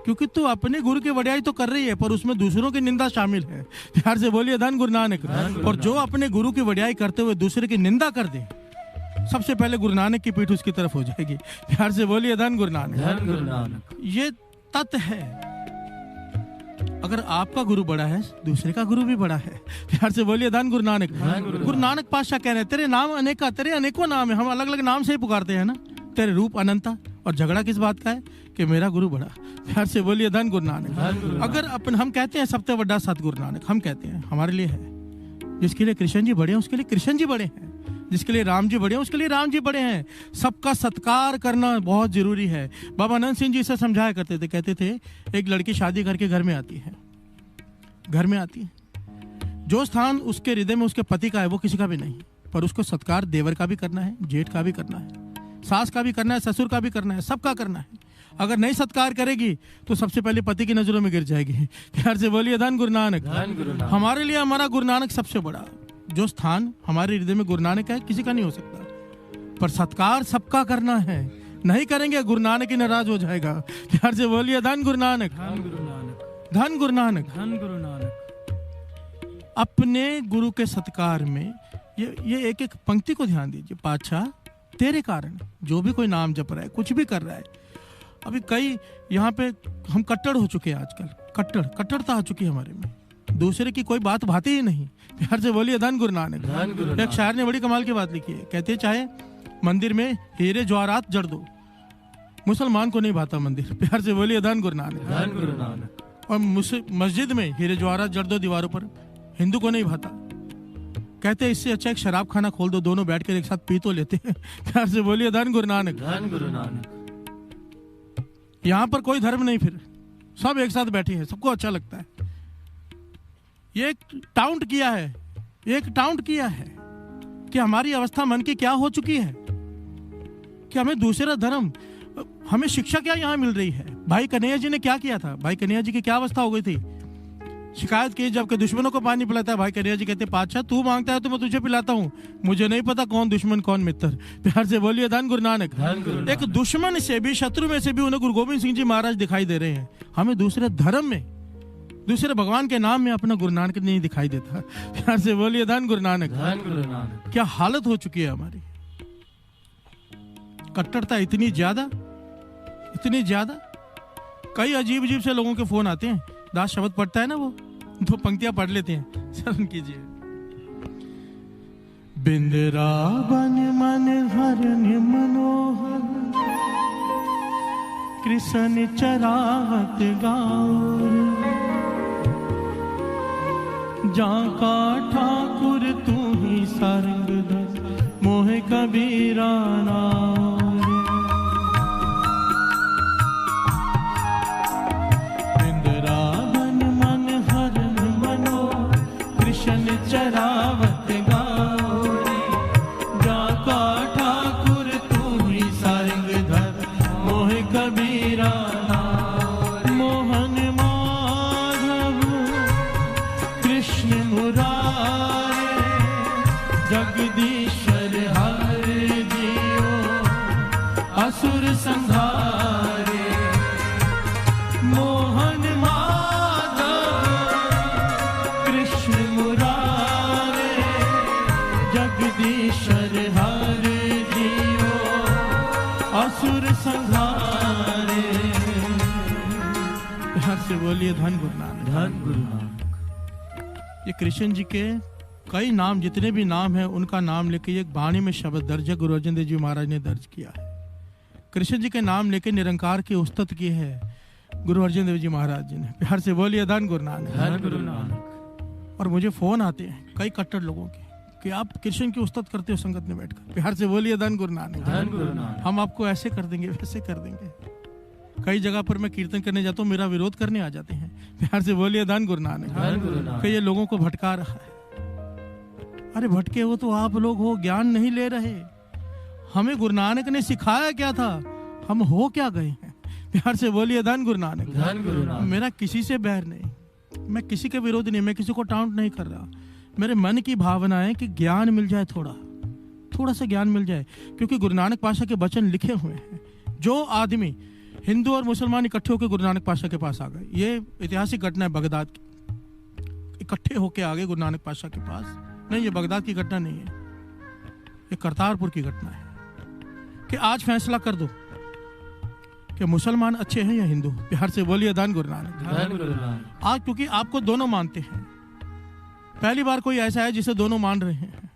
क्योंकि तू अपने गुरु की वड्याई तो कर रही है, पर उसमें दूसरों की निंदा शामिल है। प्यार से बोलिए धन गुरु नानक। और जो अपने गुरु की वड्याई करते हुए दूसरे की निंदा कर दे, सबसे पहले गुरु नानक की पीठ उसकी तरफ हो जाएगी। प्यार से बोलिए धन गुरु नानक। धन गुरु नानक। ये तत्व है, अगर आपका गुरु बड़ा है, दूसरे का गुरु भी बड़ा है। प्यार से बोलिए धन गुरु नानक। गुरु नानक पातशाह कह रहे हैं तेरे नाम अनेका, तेरे अनेकों नाम है, हम अलग अलग नाम से ही पुकारते हैं ना, तेरे रूप अनंता। और झगड़ा किस बात का है कि मेरा गुरु बड़ा। प्यार से बोलिए धन गुरु नानक। अगर अपन हम कहते हैं सबसे बड़ा सतगुरु नानक, हम कहते हैं हमारे लिए है, जिसके लिए कृष्ण जी बड़े हैं उसके लिए कृष्ण जी बड़े हैं। जिसके लिए राम जी बड़े हैं उसके लिए राम जी बड़े हैं। सबका सत्कार करना बहुत जरूरी है। बाबा अनंत सिंह जी इसे समझाया करते थे, कहते थे एक लड़की शादी करके घर में आती है, जो स्थान उसके हृदय में उसके पति का है वो किसी का भी नहीं, पर उसको सत्कार देवर का भी करना है, जेठ का भी करना है, सास का भी करना है, ससुर का भी करना है, सबका करना है। अगर नहीं सत्कार करेगी तो सबसे पहले पति की नजरों में गिर जाएगी। प्यार से बोलिए धन गुरु नानक। हमारे लिए हमारा गुरु नानक सबसे बड़ा, जो स्थान हमारे हृदय में गुरु नानक है किसी का नहीं हो सकता, पर सत्कार सबका करना है। नहीं करेंगे गुरु नानक ही नाराज हो जाएगा। प्यार से बोलिए धन गुरु नानक, धन गुरु नानक। अपने गुरु के सत्कार में ये एक एक पंक्ति को ध्यान दीजिए। पातशाह तेरे कारण जो भी कोई नाम जप रहा है, कुछ भी कर रहा है, अभी कई यहाँ पे हम कट्टर हो चुके हैं, आजकल कट्टरता आ चुकी है हमारे में, दूसरे की कोई बात भाती ही नहीं। प्यार से बोलिए धन गुरु नानक। एक शायर ने बड़ी कमाल की बात लिखी है, कहते चाहे मंदिर में हीरे जवाहरात जड़ दो, मुसलमान को नहीं भाता मंदिर। प्यार से बोलिए धन गुरु नानक। और मस्जिद में हीरे जवाहरात जड़ दो दीवारों पर, हिंदू को नहीं भाता। कहते हैं इससे अच्छा एक शराब खाना खोल दो, दोनों बैठकर एक साथ पी तो लेते हैं। प्यार से बोलिए धन गुरु नानक। यहाँ पर कोई धर्म नहीं, फिर सब एक साथ बैठे हैं, सबको अच्छा लगता है। ये एक टाउंट किया है कि हमारी अवस्था मन की क्या हो चुकी है कि हमें दूसरा धर्म, हमें शिक्षा क्या यहाँ मिल रही है। भाई कन्हैया जी ने क्या किया था, भाई कन्हैया जी की क्या अवस्था हो गई थी, शिकायत की जबकि दुश्मनों को पानी पिलाता है। भाई कन्हैया जी कहते पातशाह तू मांगता है तो मैं तुझे पिलाता हूँ, मुझे नहीं पता कौन दुश्मन कौन मित्र। प्यार से बोलिए धन गुरु नानक। एक दुश्मन से भी, शत्रु में से भी उन्हें गुरु गोविंद सिंह जी महाराज दिखाई दे रहे हैं। हमें दूसरे धर्म में, दूसरे भगवान के नाम में अपना गुरु नानक नहीं दिखाई देता। प्यार से बोलिए धन गुरु नानक। क्या हालत हो चुकी है हमारी, कट्टरता इतनी ज्यादा। कई अजीब से लोगों के फोन आते हैं, दास शब्द पढ़ता है ना, वो दो पंक्तियां पढ़ लेते हैं, शरण कीजिए। बिंदरावन मन हरन मनोहर, कृष्ण चरावत गाउर, जाका ठाकुर तू ही सरंग मोह कबीरा नार। चरावत गाओरे, जाका ठाकुर तू ही सारंग धर मोह कबीरा नार। मोहन माधव कृष्ण मुरारे, जगदीश्वर हर जियो असुर संहारे। मोहन जगदीश्वर हर जियो असुर संहारे। प्यार से बोलिए धन गुरु नानक। ये कृष्ण जी के कई नाम, जितने भी नाम हैं उनका नाम लेके एक वाणी में शब्द दर्ज है, गुरु अर्जन देव जी महाराज ने दर्ज किया है। कृष्ण जी के नाम लेके निरंकार की उस्तत की है गुरु अर्जन देव जी महाराज जी ने। प्यार से बोलिए धन गुरु नानक। और मुझे फोन आते हैं कई कट्टर लोगों के कि आप कृष्ण की उस्तत करते हो संगत में बैठकर। प्यार से बोलिए धन गुरु नानक। हम आपको ऐसे कर देंगे, वैसे कर देंगे। कई जगह पर मैं कीर्तन करने जाता हूँ, मेरा विरोध करने आ जाते हैं। प्यार से बोलिए धन गुरु नानक। ये लोगों को भटका रहा है। अरे भटके हो तो आप लोग हो, ज्ञान नहीं ले रहे। हमें गुरु नानक ने सिखाया क्या था, हम हो क्या गए हैं। प्यार से बोलिए धन गुरु नानक। मेरा किसी से बैर नहीं, मैं किसी के विरोध नहीं, मैं किसी को टाउट नहीं कर रहा। मेरे मन की भावना है कि ज्ञान मिल जाए, थोड़ा सा ज्ञान मिल जाए। क्योंकि गुरु नानक पातशाह के वचन लिखे हुए हैं। जो आदमी, हिंदू और मुसलमान इकट्ठे होकर गुरु नानक पातशाह के पास आ गए, ये ऐतिहासिक घटना है बगदाद की। इकट्ठे होकर आ गए गुरु नानक पातशाह के पास। नहीं, ये बगदाद की घटना नहीं है, ये करतारपुर की घटना है कि आज फैसला कर दो कि मुसलमान अच्छे हैं या हिंदू। प्यार से बोलिए धन गुरु नानक। आज क्योंकि आपको दोनों मानते हैं, पहली बार कोई ऐसा है जिसे दोनों मान रहे हैं,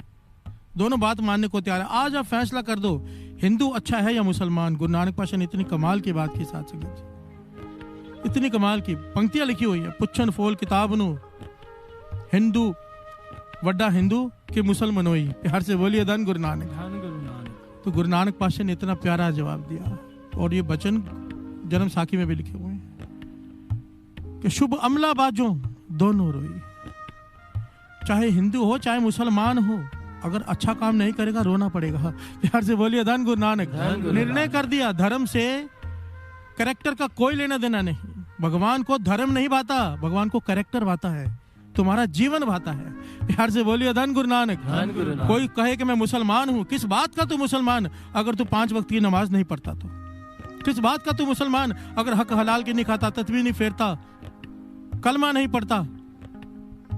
दोनों बात मानने को तैयार है। आज आप फैसला कर दो हिंदू अच्छा है या मुसलमान। गुरु नानक पातशाह ने इतनी कमाल की बात की, साथ संगत, इतनी कमाल की पंक्तियां लिखी हुई है। पुच्छन फोल किताब नु हिंदू वड्डा हिंदू के मुसलमानोई। प्यार से बोलिए धन गुरु नानक। धन गुरु नानक। तो गुरु नानक पातशाह ने इतना प्यारा जवाब दिया, और ये वचन जन्म साखी में भी लिखे हुए हैं कि शुभ अमला बाजो दोनों रोई। चाहे हिंदू हो चाहे मुसलमान हो, अगर अच्छा काम नहीं करेगा रोना पड़ेगा। प्यार से बोलिए धन गुरु नानक। निर्णय कर दिया, धर्म से कैरेक्टर का कोई लेना देना नहीं। भगवान को धर्म नहीं भाता, भगवान को कैरेक्टर भाता है, तुम्हारा जीवन भाता है। प्यार से बोलिए धन गुरु नानक। कोई कहे कि मैं मुसलमान हूं, किस बात का तू मुसलमान अगर तू 5 वक्त की नमाज नहीं पढ़ता? तो किस बात का तू मुसलमान अगर हक हलाल के नहीं खाता, तस्बीह नहीं फेरता, कलमा नहीं पढ़ता?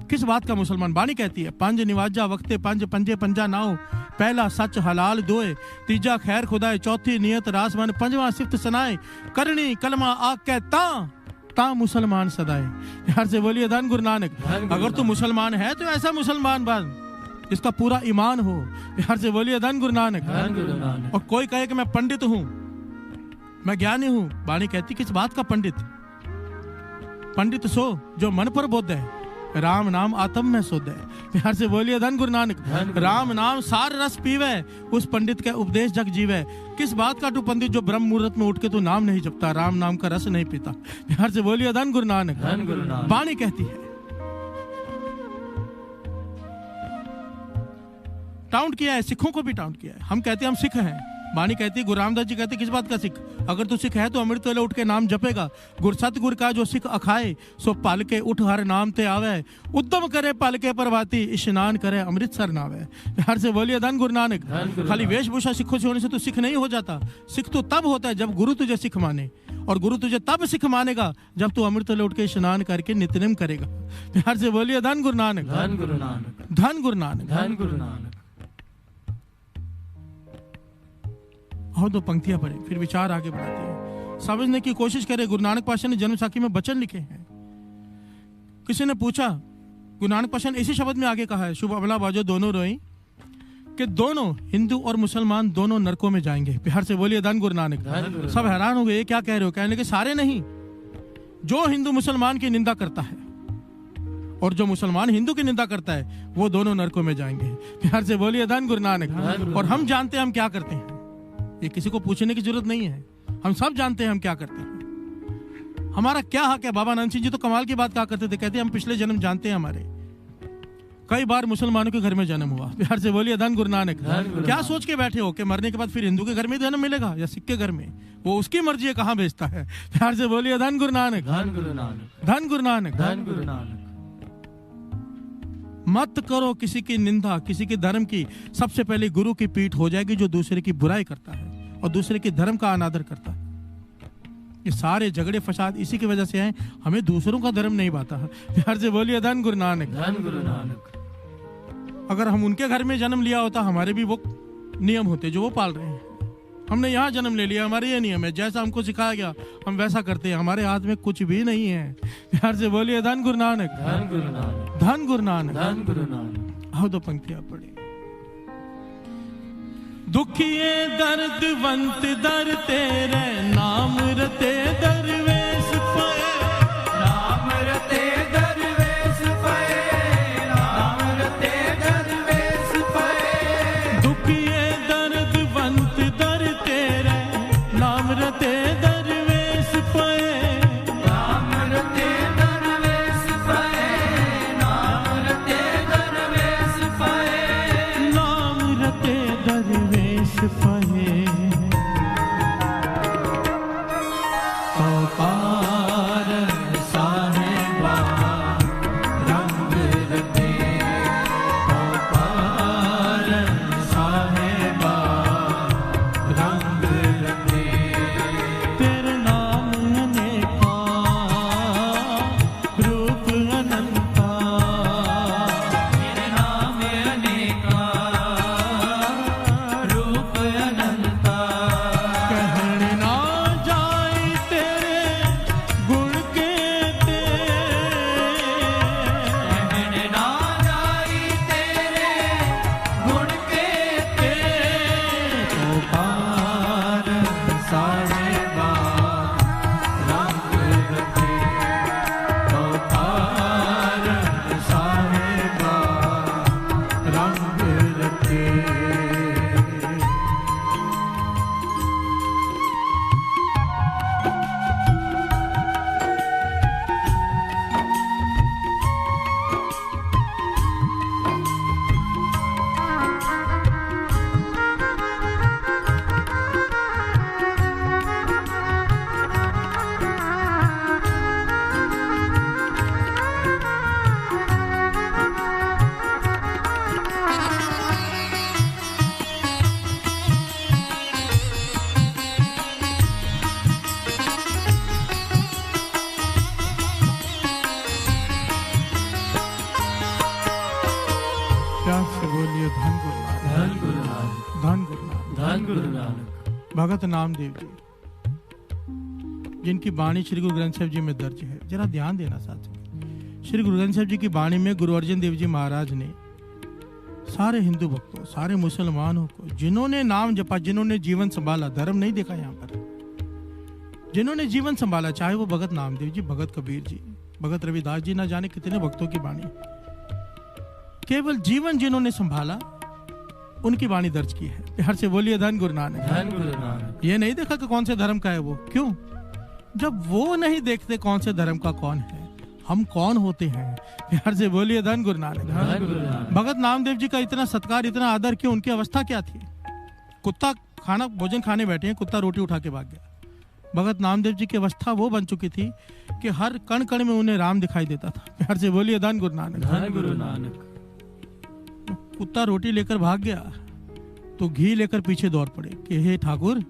किस बात का मुसलमान? बाणी कहती है, पंज निवाजा वक्ते पंज पंजे पंजा नाओ, पहला सच हलाल दोए, तीजा खैर खुदाए, चौथी नियत रासमान, पंजवा सिफ्त सनाए, करनी कलमा आग के ता मुसलमान सदाए। प्यार से बोलिए धन गुरु नानक। अगर तू मुसलमान है तो ऐसा मुसलमान बन जिसका पूरा ईमान हो। प्यार से बोलिए धन गुरु नानक। और कोई कहे कि मैं पंडित हूं, मैं ज्ञानी हूं, बाणी कहती किस बात का पंडित? पंडित सो जो मन पर बोध है, राम नाम आत्म में सोध है। प्यार से बोलिए धन गुरु नानक। राम नाम सार रस पीवे, उस पंडित का उपदेश जग जीवे। किस बात का तू पंडित जो ब्रह्म मुहूर्त में उठ के तू नाम नहीं जपता, राम नाम का रस नहीं पीता? प्यार से बोलिए धन गुरु नानक। बाणी कहती है, टाउट किया है, सिखों को भी टाउट किया है। हम कहते हैं हम सिख हैं, बाणी कहती है, गुरु रामदास जी कहते किस बात का सिख? अगर तू सिख है तो अमृत वेले उठ के नाम जपेगा। गुर सतगुर का जो सिख अखाए, सो पल के उठ हर नाम ते आवे, उद्यम करे पल के प्रभाती, स्नान करे अमृतसर नावे। प्यार से बोलिए धन गुरु नानक। खाली वेशभूषा सिखों से होने से तू सिख नहीं हो जाता। सिख तो तब होता है जब गुरु तुझे सिख माने, और गुरु तुझे तब सिख मानेगा जब तू अमृत वेले उठ के स्नान करके नित्यनेम करेगा। प्यार से बोलिए धन गुरु नानक। धन गुरु नानक। धन गुरु नानक। धन गुरु नानक। और दो पंक्तियां पढ़े, फिर विचार आगे बढ़ाते हैं, समझने की कोशिश करें। गुरु नानक पातशाह ने जन्म साखी में वचन लिखे हैं। किसी ने पूछा, गुरु नानक पातशाह ने इसी शब्द में आगे कहा है, शुभ अमला बाजो दोनों रोई, कि दोनों हिंदू और मुसलमान दोनों नरकों में जाएंगे। प्यार से बोलिए धन गुरु नानक। सब हैरान हो गए, क्या कह रहे हो? कहने के सारे नहीं, जो हिंदू मुसलमान की निंदा करता है और जो मुसलमान हिंदू की निंदा करता है, वो दोनों नरकों में जाएंगे। प्यार से बोलिए धन गुरु नानक। और हम जानते हैं हम क्या करते हैं, ये किसी को पूछने की जरूरत नहीं है, हम सब जानते हैं हम क्या करते हैं, हमारा क्या हक है। बाबा नानक सिंह जी तो कमाल की बात कहा करते थे, कहते हैं हम पिछले जन्म जानते हैं हमारे, कई बार मुसलमानों के घर में जन्म हुआ। प्यार से बोलिए धन गुरु नानक। क्या सोच के बैठे हो कि मरने के बाद फिर हिंदू के घर में जन्म मिलेगा या सिख के घर में? वो उसकी मर्जी है कहाँ भेजता है। प्यार से बोलिए धन गुरु नानक। धन गुरु नानक। धन गुरु नानक। धन गुरु नानक। मत करो किसी की निंदा, किसी के धर्म की। सबसे पहले गुरु की पीठ हो जाएगी जो दूसरे की बुराई करता है और दूसरे के धर्म का अनादर करता है। ये सारे झगड़े फसाद इसी की वजह से हैं, हमें दूसरों का धर्म नहीं भाता। प्यार से बोलिए धन गुरु नानक। धन गुरु नानक। अगर हम उनके घर में जन्म लिया होता, हमारे भी वो नियम होते जो वो पाल रहे हैं। हमने यहाँ जन्म ले लिया, हमारे ये नियम है, जैसा हमको सिखाया गया हम वैसा करते हैं, हमारे हाथ में कुछ भी नहीं है। प्यार से बोलिए धन गुरु नानक। धन गुरु नानक। धन गुरु नानक। धन गुरु नानक। आओ दो पंक्तियां पढ़े। दुखिए दर्दवंत दर तेरे, नाम रते दरवेश पाए, नाम रते दरवेश पाए, नाम रते दरवेश पाए। दुखिए दर्दवंत दर तेरे, नाम रते दरवेश पाए, नाम रते दरवेश पाए, नाम रते दरवेश पाए, नाम रते दरवेश पाए। भगत नामदेव जी, जिनकी वाणी श्री गुरु ग्रंथ साहिब जी में दर्ज है। जरा ध्यान देना साथियों, श्री गुरु ग्रंथ साहिब जी की वाणी में गुरु अर्जन देव जी महाराज ने सारे हिंदू भक्तों, सारे मुसलमानों को, जिन्होंने नाम जपा, जिन्होंने जीवन संभाला, धर्म नहीं देखा यहाँ पर, जिन्होंने जीवन संभाला, चाहे वो भगत नामदेव जी, भगत कबीर जी, भगत रविदास जी, ना जाने कितने भक्तों की वाणी, केवल जीवन जिन्होंने संभाला उनकी वाणी दर्ज की है। प्यार से बोलिए धन गुरु नानक। धन गुरु नानक। ये नहीं देखा कि कौन से धर्म का है वो, क्यों? जब वो नहीं देखते कौन से धर्म का कौन है, हम कौन होते हैं? प्यार से बोलिए धन गुरु नानक। धन गुरु नानक। भगत नामदेव जी का इतना सत्कार, इतना आदर क्यों? उनकी अवस्था क्या थी? कुत्ता खाना भोजन खाने बैठे हैं, कुत्ता रोटी उठा के भाग गया। भगत नामदेव जी की अवस्था वो बन चुकी थी कि हर कण कण में उन्हें राम दिखाई देता था। प्यार से बोलिए धन गुरु नानक। धन गुरु नानक। कुत्ता रोटी लेकर भाग गया तो घी लेकर पीछे दौड़ पड़े कि हे ठाकुर,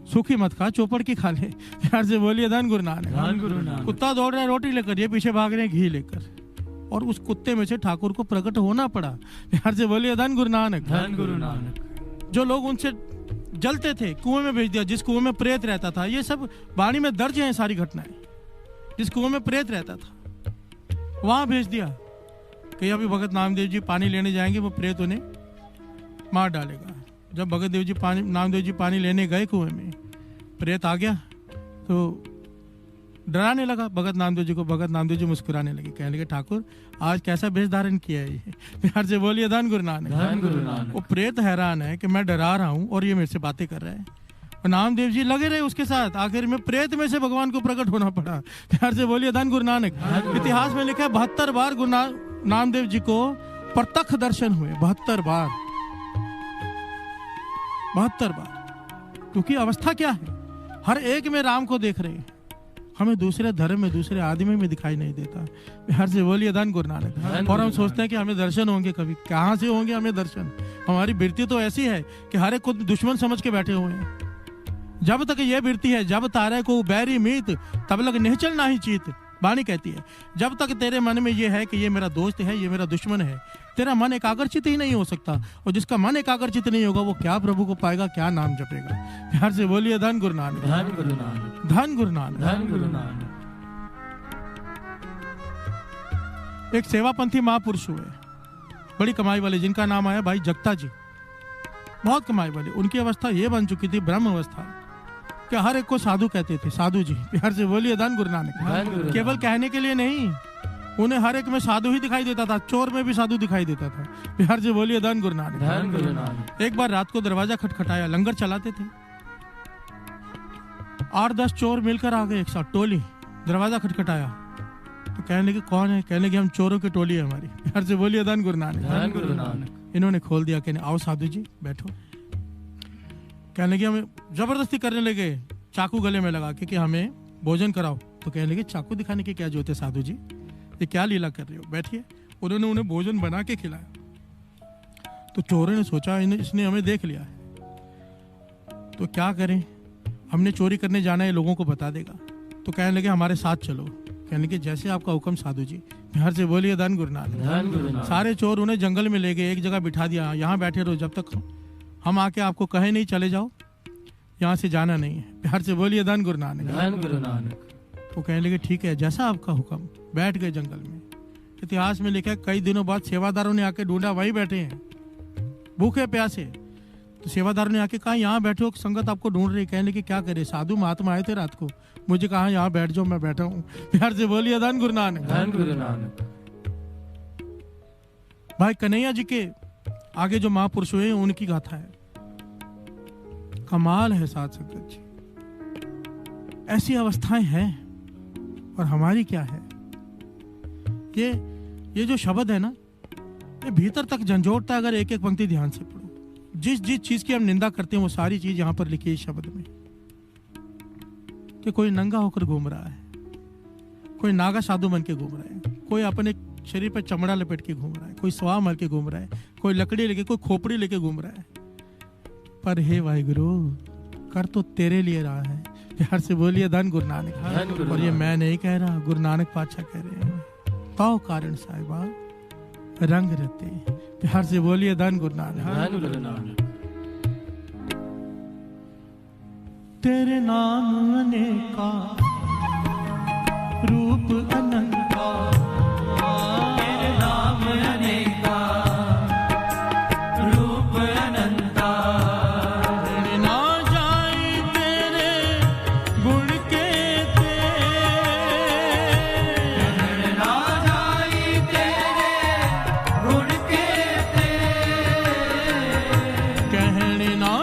सूखी मत खा, चौपड़ की खा ले। प्यार से बोलिए धन गुरु नानक। धन गुरु नानक। कुत्ता दौड़ रहा है रोटी लेकर, ये पीछे भाग रहे हैं घी लेकर, और उस कुत्ते में से ठाकुर को प्रकट होना पड़ा। प्यार से बोलिए धन गुरु नानक। धन गुरु नानक। जो लोग उनसे जलते थे, कुएं में भेज दिया। जिस कुएं में प्रेत रहता था, ये सब वाणी में दर्ज हैं सारी घटनाएं। जिस कुएं में प्रेत रहता था वहां भेज दिया कि अभी भगत नामदेव जी पानी लेने जाएंगे, वो प्रेत उन्हें मार डालेगा। जब भगत देव जी नामदेव जी पानी लेने गए कुएं में, प्रेत आ गया तो डराने लगा भगत नामदेव जी को। भगत नामदेव जी मुस्कुराने लगे, कहने लगे ठाकुर आज कैसा वेश धारण किया है ये। प्यार से बोलिए धन गुरु नानक। धन गुरु नानक। वो प्रेत हैरान है कि मैं डरा रहा हूं और ये मेरे से बातें कर रहा है। और नामदेव जी लगे रहे उसके साथ, आखिर में प्रेत में से भगवान को प्रकट होना पड़ा। प्यार से बोलिए धन गुरु नानक। इतिहास में लिखा है 72 बार गुरु नामदेव जी को प्रत्यक्ष दर्शन हुए। 72 बार, 72 बार। क्योंकि अवस्था क्या है, हर एक में राम को देख रहे हैं, हमें दूसरे धर्म में, दूसरे आदमी में दिखाई नहीं देता। प्यार से बोलिए धन गुरु नानक। और हम सोचते हैं कि हमें दर्शन होंगे, कभी कहां से होंगे हमें दर्शन? हमारी वृत्ति तो ऐसी है कि हर एक को दुश्मन समझ के बैठे हुए हैं। जब तक ये वृत्ति है, जब तारे को बैरी मीत तब लग निहचल नाही चीत। वाणी कहती है जब तक तेरे मन में ये है कि ये मेरा दोस्त है, ये मेरा दुश्मन है, तेरा मन एकाग्रचित ही नहीं हो सकता। और जिसका मन एकाग्रचित नहीं होगा वो क्या प्रभु को पाएगा, क्या नाम जपेगा? प्यार से बोलिए धन गुरु नानक। धन गुरु नानक। धन गुरु नानक। धन गुरु नानक। एक सेवापंथी महापुरुष हुए, बड़ी कमाई वाले, जिनका नाम आया भाई जगता जी। बहुत कमाई वाले। उनकी अवस्था ये बन चुकी थी, ब्रह्म अवस्था, कि हर एक को साधु कहते थे। साधु जी। प्यार से बोलिए धन गुरु नानक। केवल कहने के लिए नहीं, उन्हें हर एक में साधु ही दिखाई देता था, चोर में भी साधु दिखाई देता था। प्यार से बोलिए धन गुरु नानक। धन गुरु नानक। एक बार रात को दरवाजा खटखटाया, लंगर चलाते थे, 8-10 चोर मिलकर आ गए एक साथ, टोली। दरवाजा खटखटाया तो कहने लगे कौन है? कहने लगे हम चोरों की टोली है हमारी। प्यार से बोलिए धन गुरु नानक। धन गुरु नानक। इन्होंने खोल दिया, कहने आओ साधु जी बैठो। कहने लगे हमें जबरदस्ती करने लगे, चाकू गले में लगा के कि हमें भोजन कराओ। तो कहने लगे चाकू दिखाने की क्या जरूरत है साधु जी, ये क्या लीला कर रहे हो, बैठिए। उन्होंने उन्हें भोजन बना के खिलाया। तो चोरों ने सोचा इसने हमें देख लिया है तो क्या करें, हमने चोरी करने जाना है, लोगों को बता देगा। तो कहने लगे हमारे साथ चलो। कहने लगे जैसे आपका हुक्म साधु जी। प्यार से बोलिए धन गुरु नानक। धन गुरु नानक। सारे चोर उन्हें जंगल में ले गए, एक जगह बिठा दिया, यहाँ बैठे रहो जब तक हम आके आपको कहे नहीं चले जाओ, यहाँ से जाना नहीं है। प्यार से बोलिए धन गुरु नानक। धन गुरु नानक। वो कहने लगे ठीक है जैसा आपका हुक्म। बैठ गए जंगल में। इतिहास में लिखा है कई दिनों बाद सेवादारों ने आके ढूंढा, वही बैठे हैं भूखे प्यासे। तो सेवादारों ने आके कहा यहाँ बैठो, संगत आपको ढूंढ रही। कहने लगे क्या करे, साधु महात्मा आए थे रात को, मुझे कहा यहाँ बैठ जाओ, मैं बैठा हूँ। प्यार से बोलिए धन गुरु नानक। धन गुरु नानक। भाई कन्हैया जी के आगे जो महापुरुष हुए उनकी गाथा है, कमाल है साथ संगत जी। ऐसी अवस्थाएं हैं और हमारी क्या है? ये जो शब्द है ना, ये भीतर तक झंझोड़ता है। अगर एक एक पंक्ति ध्यान से पढ़ो, जिस चीज की हम निंदा करते हैं वो सारी चीज यहां पर लिखी है शब्द में। कि कोई नंगा होकर घूम रहा है, कोई नागा साधु बन के घूम रहा है, कोई अपने शरीर पर चमड़ा लपेट के घूम रहा है, कोई स्वाह मर के घूम रहा है, कोई लकड़ी लेके, कोई खोपड़ी लेके घूम रहा है। पर हे वाहिगुरु, कर तो तेरे लिए रहा है। प्यार से बोलिए धन गुरु नानक। और ये मैं नहीं कह रहा, गुरु नानक पातशाह कह रहे हैं। तो कारण साहिबा रंग रहते। प्यार से बोलिए धन गुरु नानक। धन गुरु नानक। तेरे नाम अनेका रूप अनंता, तेरे नाम अनेका रूप अनंता, गिने ना जाए तेरे गुण कहते, कहने ना जाई तेरे गुण कहते, कहने ना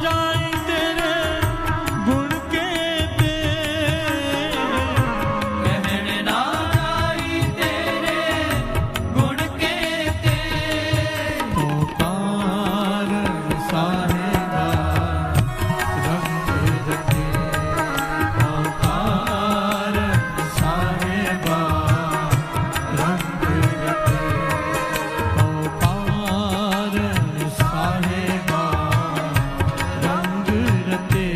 जाए तेरे गुण कहते, कहने ना जाई तेरे गुण कहते, तो कारण साहेबा रंग रखे, तो कारण साहेबा रंग रखे, तो कारण साहेबा रंग रखे।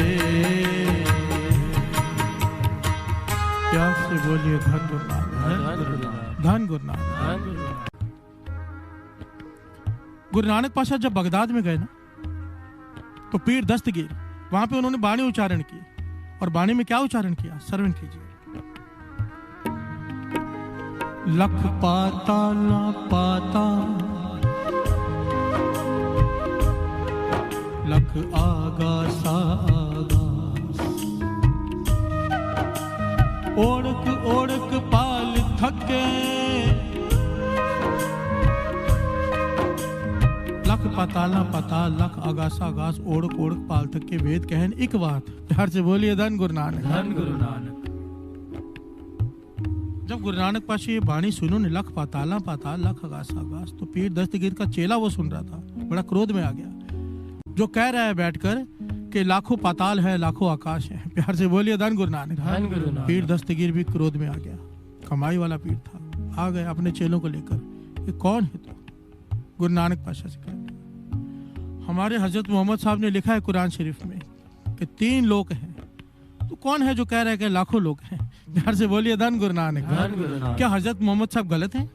प्यार से बोलिए धन गुरु नानक, धन गुरु नानक। गुरु नानक पाशा जब बगदाद में गए ना, तो पीर दस्तगीर वहां पे उन्होंने बाणी उच्चारण की, और बाणी में क्या उच्चारण किया, श्रवण कीजिए। लख पाता ना पाता, लख आगासा आगास, ओढ़क ओढ़क पाल थके, लख पताला पताल, लख आगासा आगास, ओढ़क ओढ़क पाल थके, वेद कहन एक बात। प्यार से बोलिए धन गुरु नानक, धन गुरु नानक। जब गुरु नानक पाशा ये बाणी सुनो ने, लख पाताला पाताल लख आगासा आगास, तो पीर दस्तगीर का चेला वो सुन रहा था, बड़ा क्रोध में आ गया, जो कह रहा है बैठकर कि लाखों पाताल है लाखों आकाश है। प्यार से बोलिए धन गुरु नानक, धन गुरु नानक। पीर दस्तगीर भी क्रोध में आ गया, कमाई वाला पीर था, आ गए अपने चेलों को लेकर, ये कौन है तू? गुरु नानक पाशा से कहते, हमारे हजरत मोहम्मद साहब ने लिखा है कुरान शरीफ में कि 3 लोग हैं, तो कौन है जो कह रहा है कि लाखों लोग हैं? प्यार से बोलिए धन गुरु नानक, धन गुरु नानक। क्या हजरत मोहम्मद साहब गलत हैं?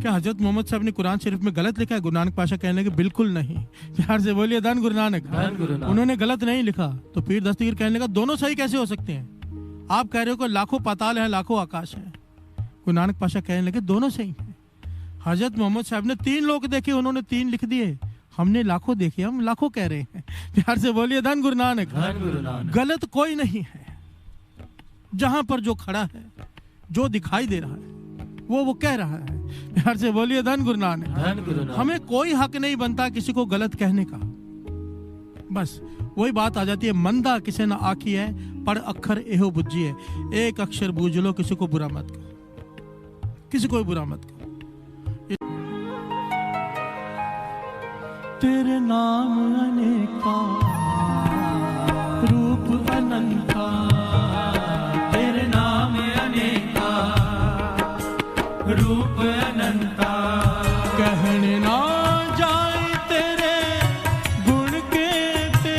क्या हजरत मोहम्मद साहब ने कुरान शरीफ में गलत लिखा है? गुरु नानक पाशा कहने लगे बिल्कुल नहीं। प्यार से बोलिए धन गुरु नानक, धन गुरु नानक। उन्होंने गलत नहीं लिखा। तो पीर दस्तगीर कहने लगा दोनों सही कैसे हो सकते हैं? आप कह रहे हो कि लाखों पाताल है लाखों आकाश है। गुरु नानक पाशा कहने लगे दोनों सही हैं। हजरत मोहम्मद साहब ने 3 लोग देखे, उन्होंने 3 लिख दिए, हमने लाखों देखे, हम लाखों कह रहे हैं। प्यार से बोलिए धन गुरु नानक, धन गुरु नानक। गलत कोई नहीं है। जहां पर जो खड़ा है, जो दिखाई दे रहा है, वो कह रहा है। प्यार से बोलिए धन गुरु नानक, धन गुरु नानक। हमें कोई हक नहीं बनता किसी को गलत कहने का। बस वही बात आ जाती है, मंदा किसे ना आखी है, पढ़ अक्षर एहो बुझी है। एक अक्षर बूझ लो, किसी को बुरा मत करो, किसी को बुरा मत करो। तेरे नाम अनेका रूप अनंता, तेरे नाम अनेका रूप अनंता, कहने ना जाए तेरे गुण कहते,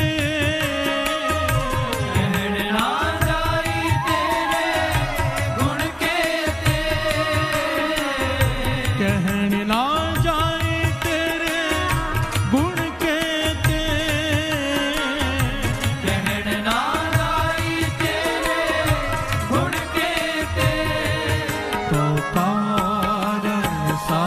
कहने ना जाई तेरे गुण कहते, कहने ना जाए तेरे गुण कहते, कहने ना जाई तेरे गुण कहते, तो कारण सा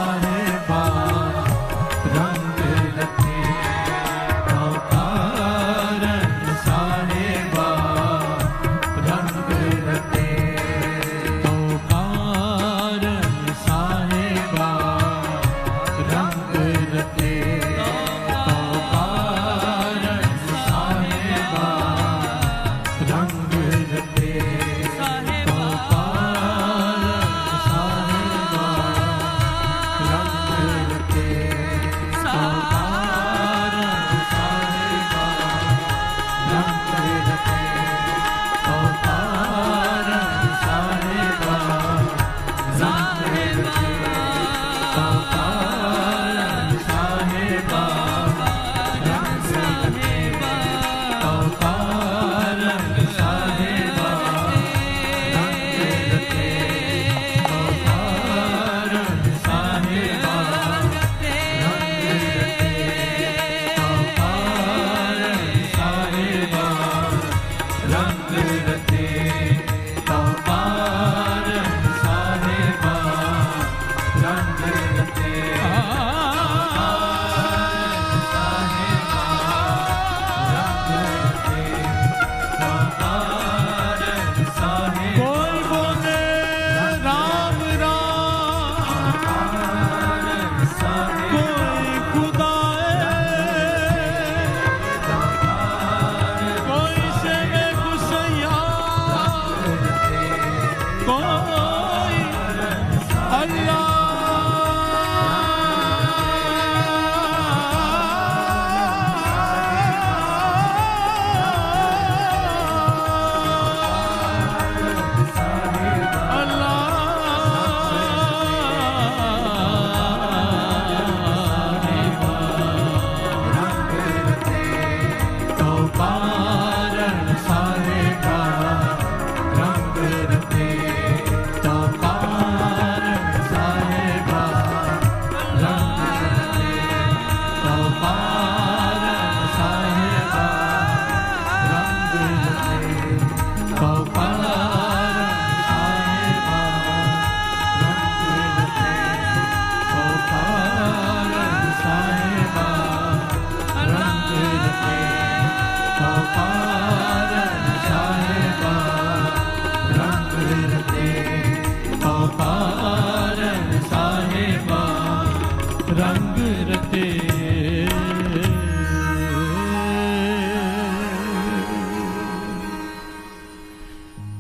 कोई अल्लाह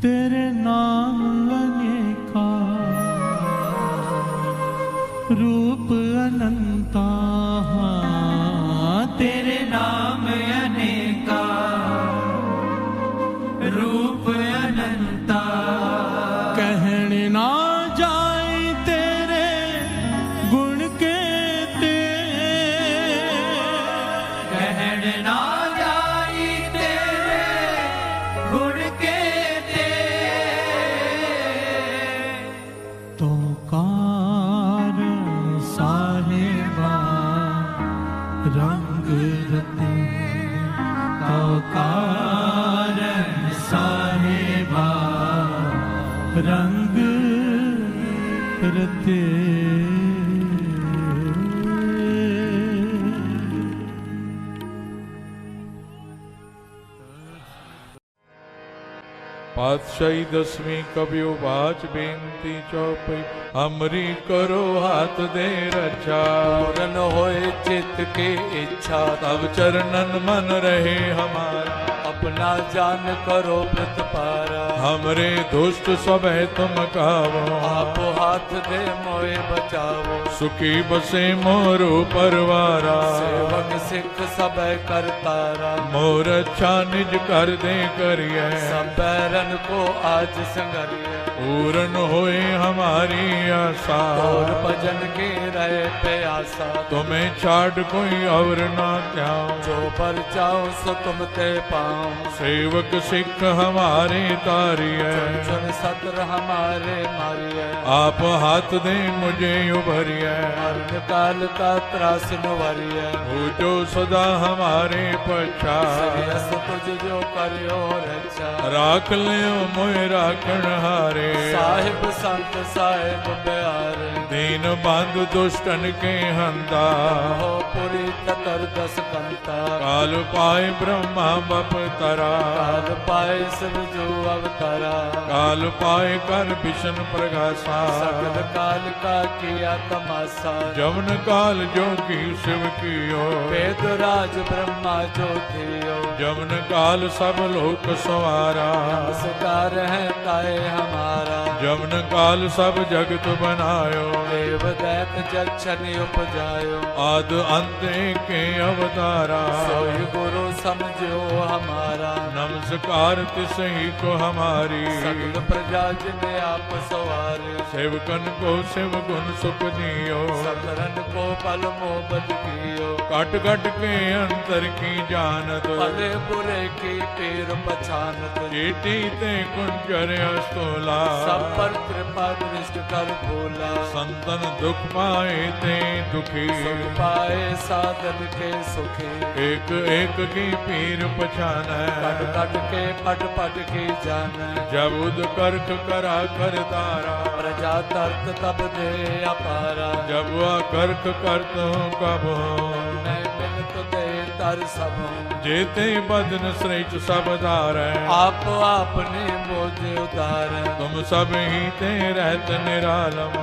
तेरे नाम अनेका रूप अनंता तेरे नाम अनेका रूप अनंता कहने ना जाए तेरे गुण केते कहने ना जाई तेरे गुण केते तो कार साहिबा रंग रते तो कार साहिबा रंग रते पातशाही दसवीं कबियो बाच बेनती चौपई हमरी करो हाथ दे रक्षा पूरन होए चित्त के इच्छा तब चरणन मन रहे हमारा अपना जान करो प्रतपारा हमरे दुष्ट सब है तुम कावो आप हाथ दे मोए बचावो सुखी बसे मोरू परवारा सेवक सिख सब करतारा मोर अच्छा निज कर दे करिए सब बैरन को आज संगरिए पूरन होए हमारी आशा और भजन के रहे प्यासा तुम्हें छाड़ कोई और ना त्याओ जो पर चाहो सो तुम ते पाओ सेवक सिख हमारे तारिए चुन सत्र हमारे मारिए आप हाथ दे मुझे उभरिए मरण काल का त्रास नुवरिए हो जो सदा हमारे पछा श्रेयस तुझ जो करियो रक्षा राख लियो मोए राखण हारे साहिब संत साहिब प्यारे दीन बंधु दुष्टन के हंता हो पुरी ततर दस कंता काल पाए ब्रह्मा बप तरा काल पाए सब जो अवतारा काल पाए कर विष्णु प्रकाशा सकल काल का किया तमाशा जवन काल जोगी शिव कियो वेद राज ब्रह्मा जो थियो जवन काल सब लोक सवारा नमस्कार है ताए हमारा जवन काल सब जगत बनायो देव दैत जक्षण उपजायो आद अंत के अवतारा सोई गुरु समझो हमारा नमस्कार तिसही को हमारी सकल प्रजा जिने आप सवारे सेवकन को शिव गुण सुख दियो सकरन को पल मोहब्बत कियो कट कट के अंतर की जानत भले बुरे की पीर पछानत चेटी ते कुंजर अस्तोला सब पर कृपा दृष्ट कर बोला संतन दुख पाए ते दुखी सुख पाए साधन के सुखी एक एक की पीर पछान कट कट के पट पट की जान जब उद करख करा कर तारा प्रजा तर्क तब दे अपारा जब वह करख करत हूँ कब हूँ मैं बिनत दे तर सब जेते बदन श्रेष्ठ सब धार आप आपने मोजे उदार तुम सब ही ते रहत निरालम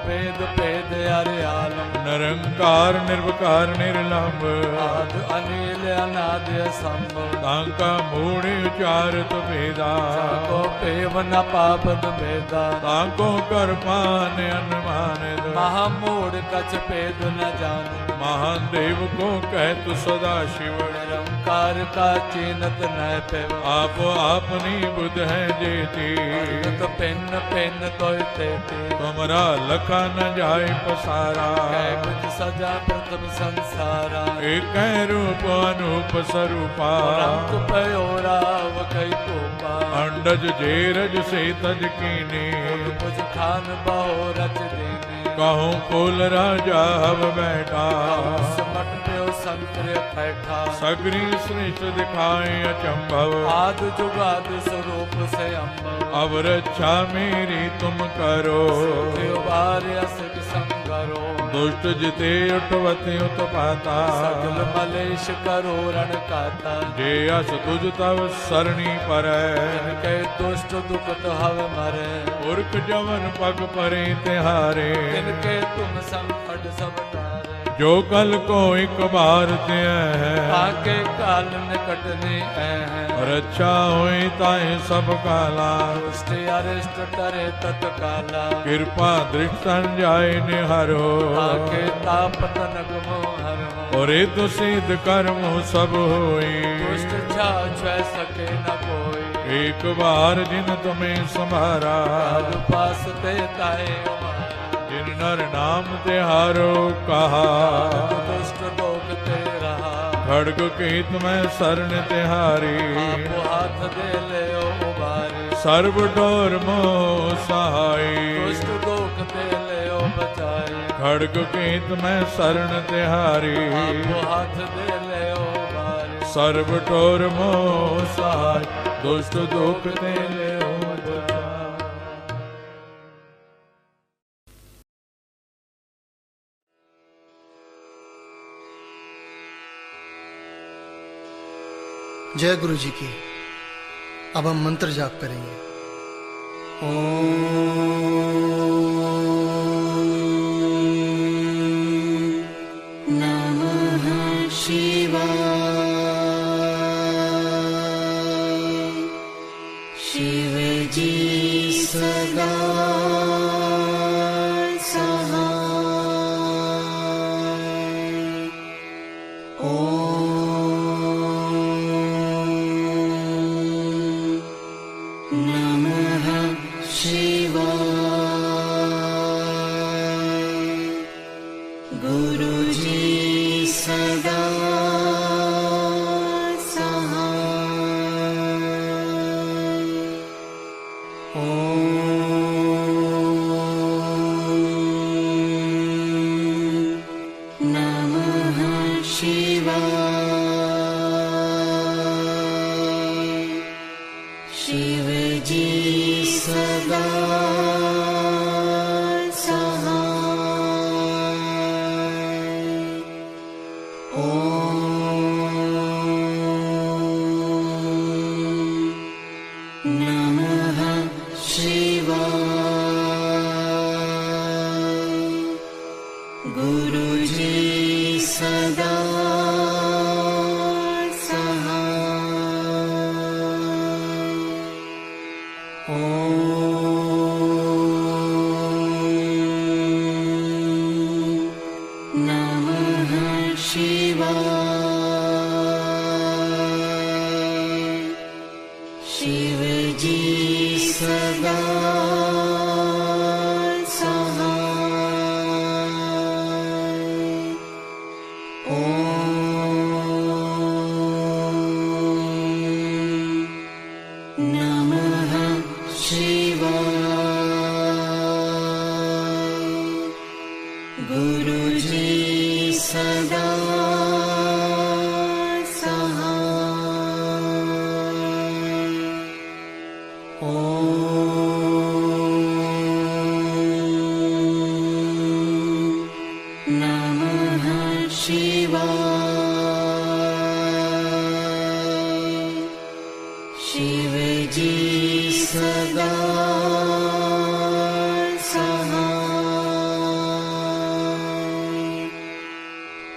भेद भेद अरे आलम निरंकार निर्विकार निर्लंब आद अनिल अनाद सम संभव तांका मूढ़ उचारत भेदा जाको पेव न पापन भेदा तांको कर पान अनुमान महामूढ़ कछ भेद न जान महादेव को कहत सदा शिव निरंकार का चीनत न पेव आप अपनी बुध है जेती तो पिन पिन तोय तेती तुमरा लखा न जाय पसारा कै बुझ सजा प्रथम संसारा एक रूप अनूप स्वरूपा रंग पयो राव कई पोपा अंडज जेरज से तज कीने बुझ खान बहु रच देने कहूँ कुल राजा हव बैठा समट प्यो संकर बैठा सगरी श्रेष्ठ दिखाए अचंभव आद जुगाद स्वरूप से अम्बव अब रक्षा मेरी तुम करो असक संगरो दुष्ट जिते उठवते उत्पाता सगल मलेश करो रण काता जे अस तुझ तव सरणी पर जिनके दुष्ट दुखत हव मरे उर्ख जवन पग परे तिहारे जिनके तुम संकट सब तारे जो कल को एक बार ते है आगे काल निकटने है रक्षा होई ताए सब काला दुष्ट अरिष्ट टरे तत्काला कृपा दृष्ट संजाय निहारो आके तापत नगमो हरो और तो सिद्ध कर्म सब होई दुष्ट छा छह सके न कोई एक बार जिन तुम्हें संभारा काल पास देताए जिन नर नाम तिहारो कहा दुष्ट लोग ते रहा खड़ग कीत में शरण तिहारी आपो हाथ दे ले उबारी सर्व डोर मोह सहाय दुष्ट लोग ते ले बचाई खड़ग कीत में शरण तिहारी आपो हाथ दे ले उबारी सर्व डोर मोह सहाय दुष्ट दुख ते ले जय गुरु जी की। अब हम मंत्र जाप करेंगे। नमः शिवाय शिव जी सदा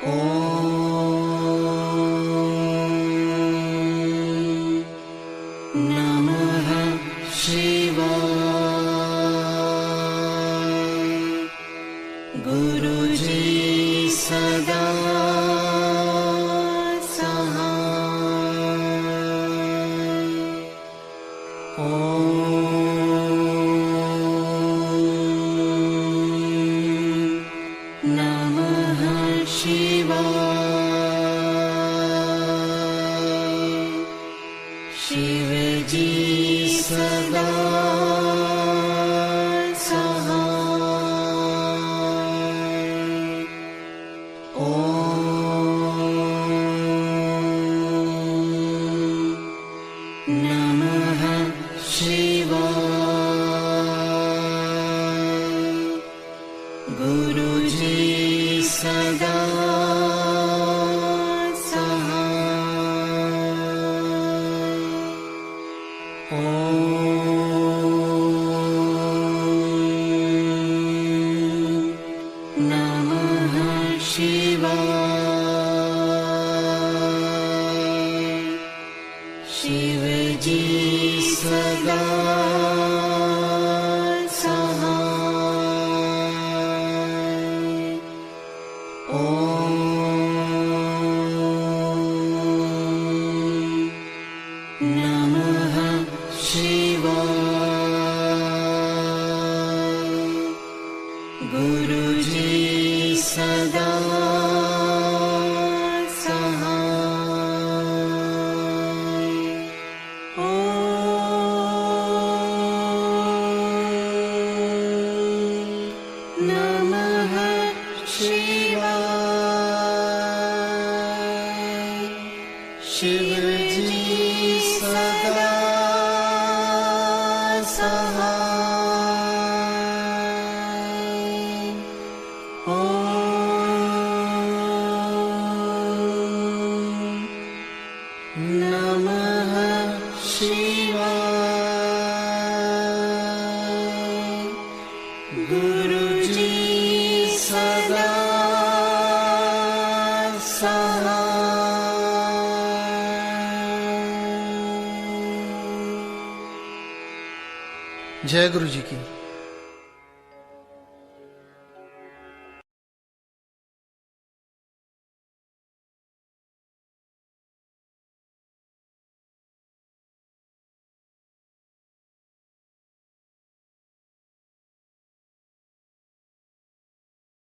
ओम गुरु जी सदा जय गुरु जी की।